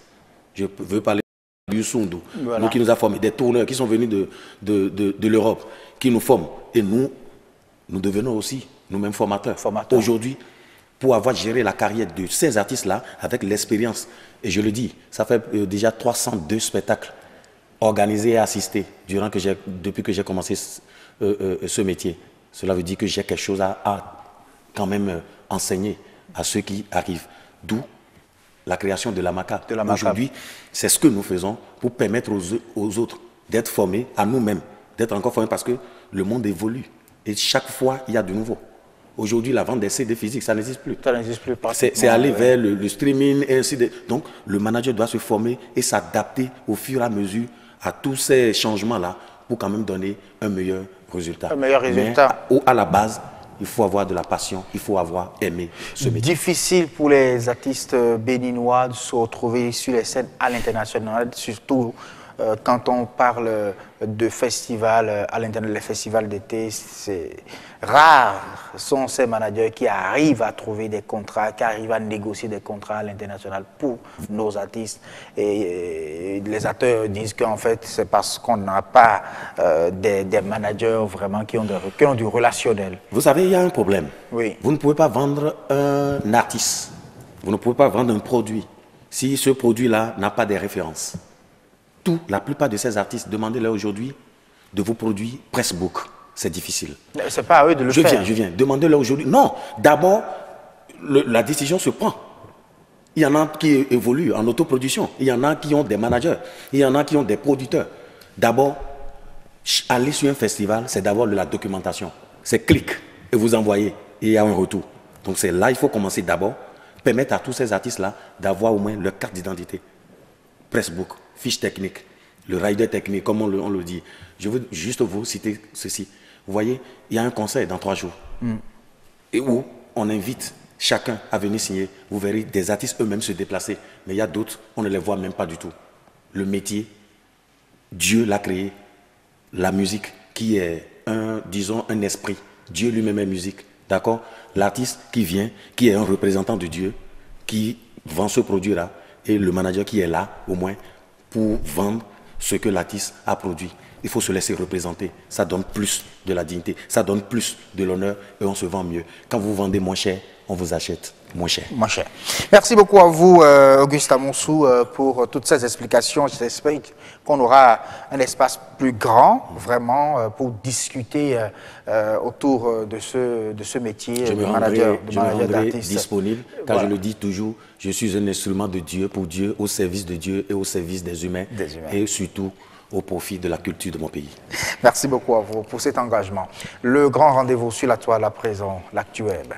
Je veux parler de Youssundou, nous qui nous a formés, des tourneurs qui sont venus de l'Europe, qui nous forment. Et nous devenons aussi nous-mêmes formateurs. Aujourd'hui, pour avoir géré la carrière de ces artistes-là, avec l'expérience, et je le dis, ça fait déjà 302 spectacles organisés et assistés depuis que j'ai commencé ce métier. Cela veut dire que j'ai quelque chose à quand même enseigner à ceux qui arrivent. D'où la création de la MACA. Aujourd'hui, c'est ce que nous faisons pour permettre aux autres d'être formés, à nous-mêmes, d'être encore formés parce que le monde évolue. Et chaque fois, il y a de nouveau. Aujourd'hui, la vente des CD physiques, ça n'existe plus. Ça n'existe plus. C'est aller vers le streaming et ainsi de suite. Donc, le manager doit se former et s'adapter au fur et à mesure à tous ces changements-là pour quand même donner un meilleur résultat. Un meilleur résultat. Mais à la base, il faut avoir de la passion, il faut avoir aimé ce métier. Difficile pour les artistes béninois de se retrouver sur les scènes à l'international, surtout quand on parle de festivals à l'international, les festivals d'été, c'est rares sont ces managers qui arrivent à trouver des contrats, qui arrivent à négocier des contrats à l'international pour nos artistes. Et les acteurs disent qu'en fait, c'est parce qu'on n'a pas des managers vraiment qui ont du relationnel. Vous savez, il y a un problème. Oui. Vous ne pouvez pas vendre un artiste, vous ne pouvez pas vendre un produit si ce produit-là n'a pas des références. La plupart de ces artistes, demandez-leur aujourd'hui de vous produire Pressbook. C'est difficile. C'est pas à eux de le faire. Je viens. Demandez-leur aujourd'hui. Non, d'abord, la décision se prend. Il y en a qui évoluent en autoproduction. Il y en a qui ont des managers. Il y en a qui ont des producteurs. D'abord, aller sur un festival, c'est d'abord de la documentation. C'est clic et vous envoyez et il y a un retour. Donc c'est là, il faut commencer d'abord, permettre à tous ces artistes-là d'avoir au moins leur carte d'identité. Pressbook, fiche technique, le rider technique, comme on le dit. Je veux juste vous citer ceci. Vous voyez, il y a un concert dans 3 jours. Et où on invite chacun à venir signer. Vous verrez des artistes eux-mêmes se déplacer. Mais il y a d'autres, on ne les voit même pas du tout. Le métier, Dieu l'a créé. La musique, qui est disons, un esprit. Dieu lui-même est musique. D'accord? L'artiste qui vient, qui est un représentant de Dieu, qui vend ce produit-là, et le manager qui est là, au moins, pour vendre ce que l'artiste a produit. Il faut se laisser représenter. Ça donne plus de la dignité, ça donne plus de l'honneur et on se vend mieux. Quand vous vendez moins cher, on vous achète. moins cher. Moins cher. Merci beaucoup à vous, Auguste Amonsou, pour toutes ces explications. J'espère qu'on aura un espace plus grand, vraiment, pour discuter autour de ce métier je de me manager rendrai disponible, car voilà. Je le dis toujours, je suis un instrument de Dieu, pour Dieu, au service de Dieu et au service des humains. Et surtout au profit de la culture de mon pays. Merci beaucoup à vous pour cet engagement. Le grand rendez-vous sur la toile à présent, l'Actu Web.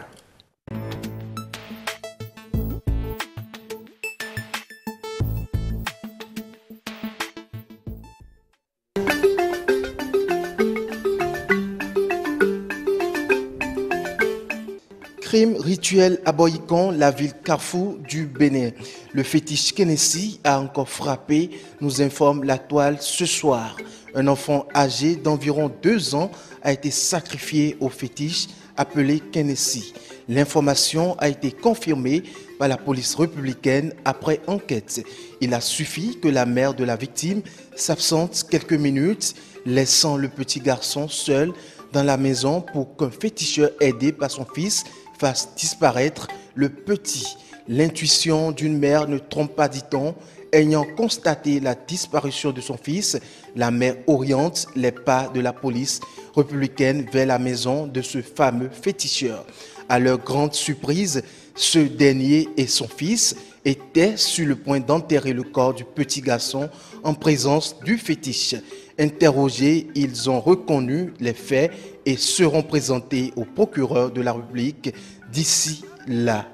Crime rituel à Boycon, la ville carrefour du Bénin. Le fétiche Kenessi a encore frappé, nous informe la toile ce soir. Un enfant âgé d'environ 2 ans a été sacrifié au fétiche appelé Kenessi. L'information a été confirmée par la police républicaine après enquête. Il a suffi que la mère de la victime s'absente quelques minutes, laissant le petit garçon seul dans la maison pour qu'un féticheur aidé par son fils fasse disparaître le petit. L'intuition d'une mère ne trompe pas, dit-on. Ayant constaté la disparition de son fils, la mère oriente les pas de la police républicaine vers la maison de ce fameux féticheur. À leur grande surprise, ce dernier et son fils étaient sur le point d'enterrer le corps du petit garçon en présence du fétiche. Interrogés, ils ont reconnu les faits et seront présentés au procureur de la République d'ici là.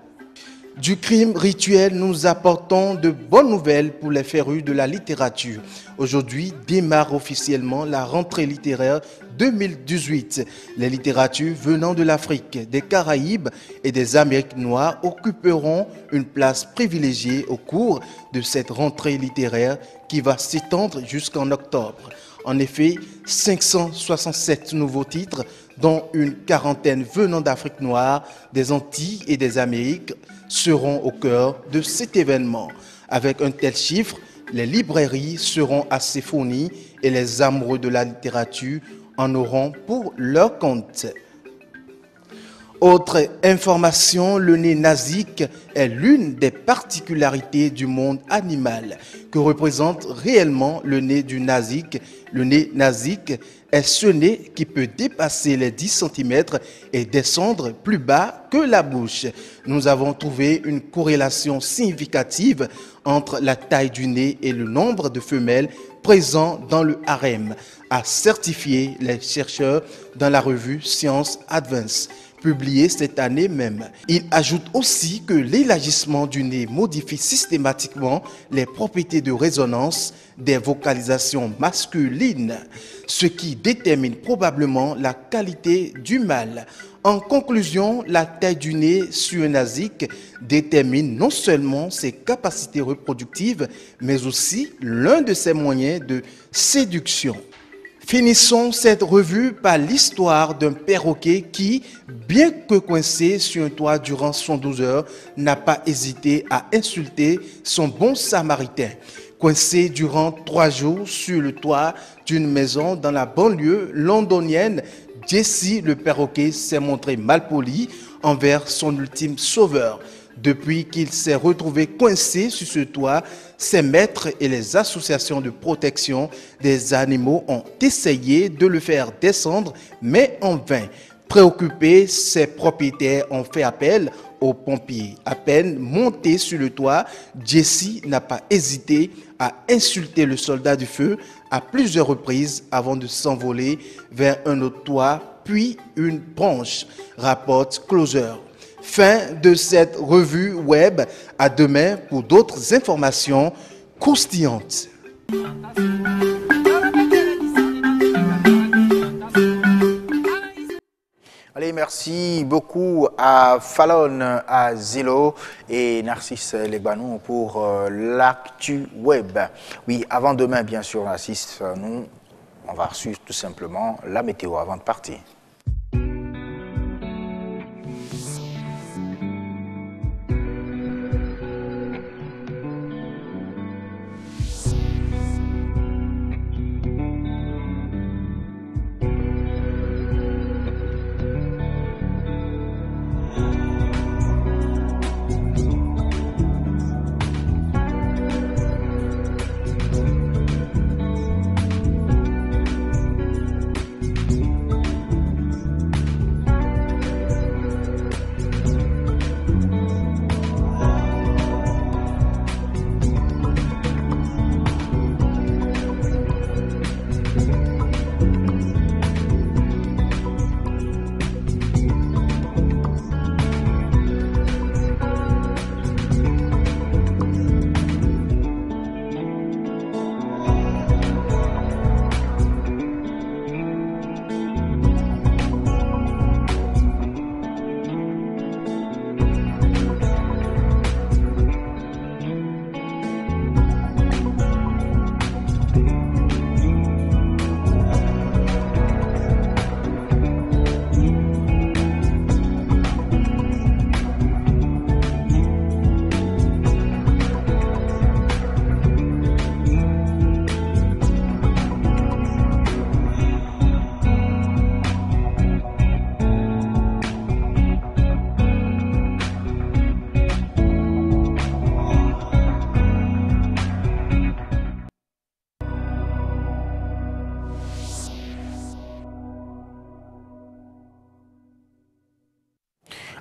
Du crime rituel, nous apportons de bonnes nouvelles pour les férus de la littérature. Aujourd'hui démarre officiellement la rentrée littéraire 2018. Les littératures venant de l'Afrique, des Caraïbes et des Amériques noires occuperont une place privilégiée au cours de cette rentrée littéraire qui va s'étendre jusqu'en octobre. En effet, 567 nouveaux titres, dont une quarantaine venant d'Afrique noire, des Antilles et des Amériques, seront au cœur de cet événement. Avec un tel chiffre, les librairies seront assez fournies et les amoureux de la littérature en auront pour leur compte. Autre information, le nez nasique est l'une des particularités du monde animal. Que représente réellement le nez du nasique? Le nez nasique est ce nez qui peut dépasser les 10 cm et descendre plus bas que la bouche. Nous avons trouvé une corrélation significative entre la taille du nez et le nombre de femelles présents dans le harem, a certifié les chercheurs dans la revue Science Advance, publié cette année même. Il ajoute aussi que l'élargissement du nez modifie systématiquement les propriétés de résonance des vocalisations masculines, ce qui détermine probablement la qualité du mâle. En conclusion, la taille du nez sur un nasique détermine non seulement ses capacités reproductives, mais aussi l'un de ses moyens de séduction. Finissons cette revue par l'histoire d'un perroquet qui, bien que coincé sur un toit durant 112 heures, n'a pas hésité à insulter son bon samaritain. Coincé durant 3 jours sur le toit d'une maison dans la banlieue londonienne, Jesse le perroquet s'est montré malpoli envers son ultime sauveur. Depuis qu'il s'est retrouvé coincé sur ce toit, ses maîtres et les associations de protection des animaux ont essayé de le faire descendre, mais en vain. Préoccupés, ses propriétaires ont fait appel aux pompiers. À peine monté sur le toit, Jesse n'a pas hésité à insulter le soldat du feu à plusieurs reprises avant de s'envoler vers un autre toit, puis une branche, rapporte Closer. Fin de cette revue web. À demain pour d'autres informations croustillantes. Allez, merci beaucoup à Fallon Azilo et Narcisse Lebanou pour l'actu web. Oui, avant demain, bien sûr, Narcisse, nous, on va suivre tout simplement la météo avant de partir.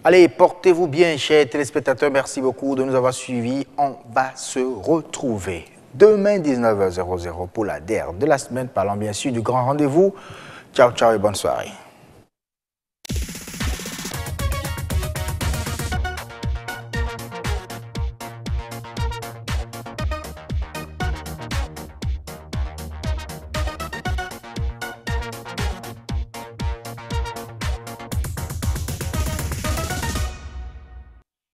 Allez, portez-vous bien, chers téléspectateurs. Merci beaucoup de nous avoir suivis. On va se retrouver demain 19h00 pour la dernière de la semaine, parlant bien sûr du grand rendez-vous. Ciao, ciao et bonne soirée.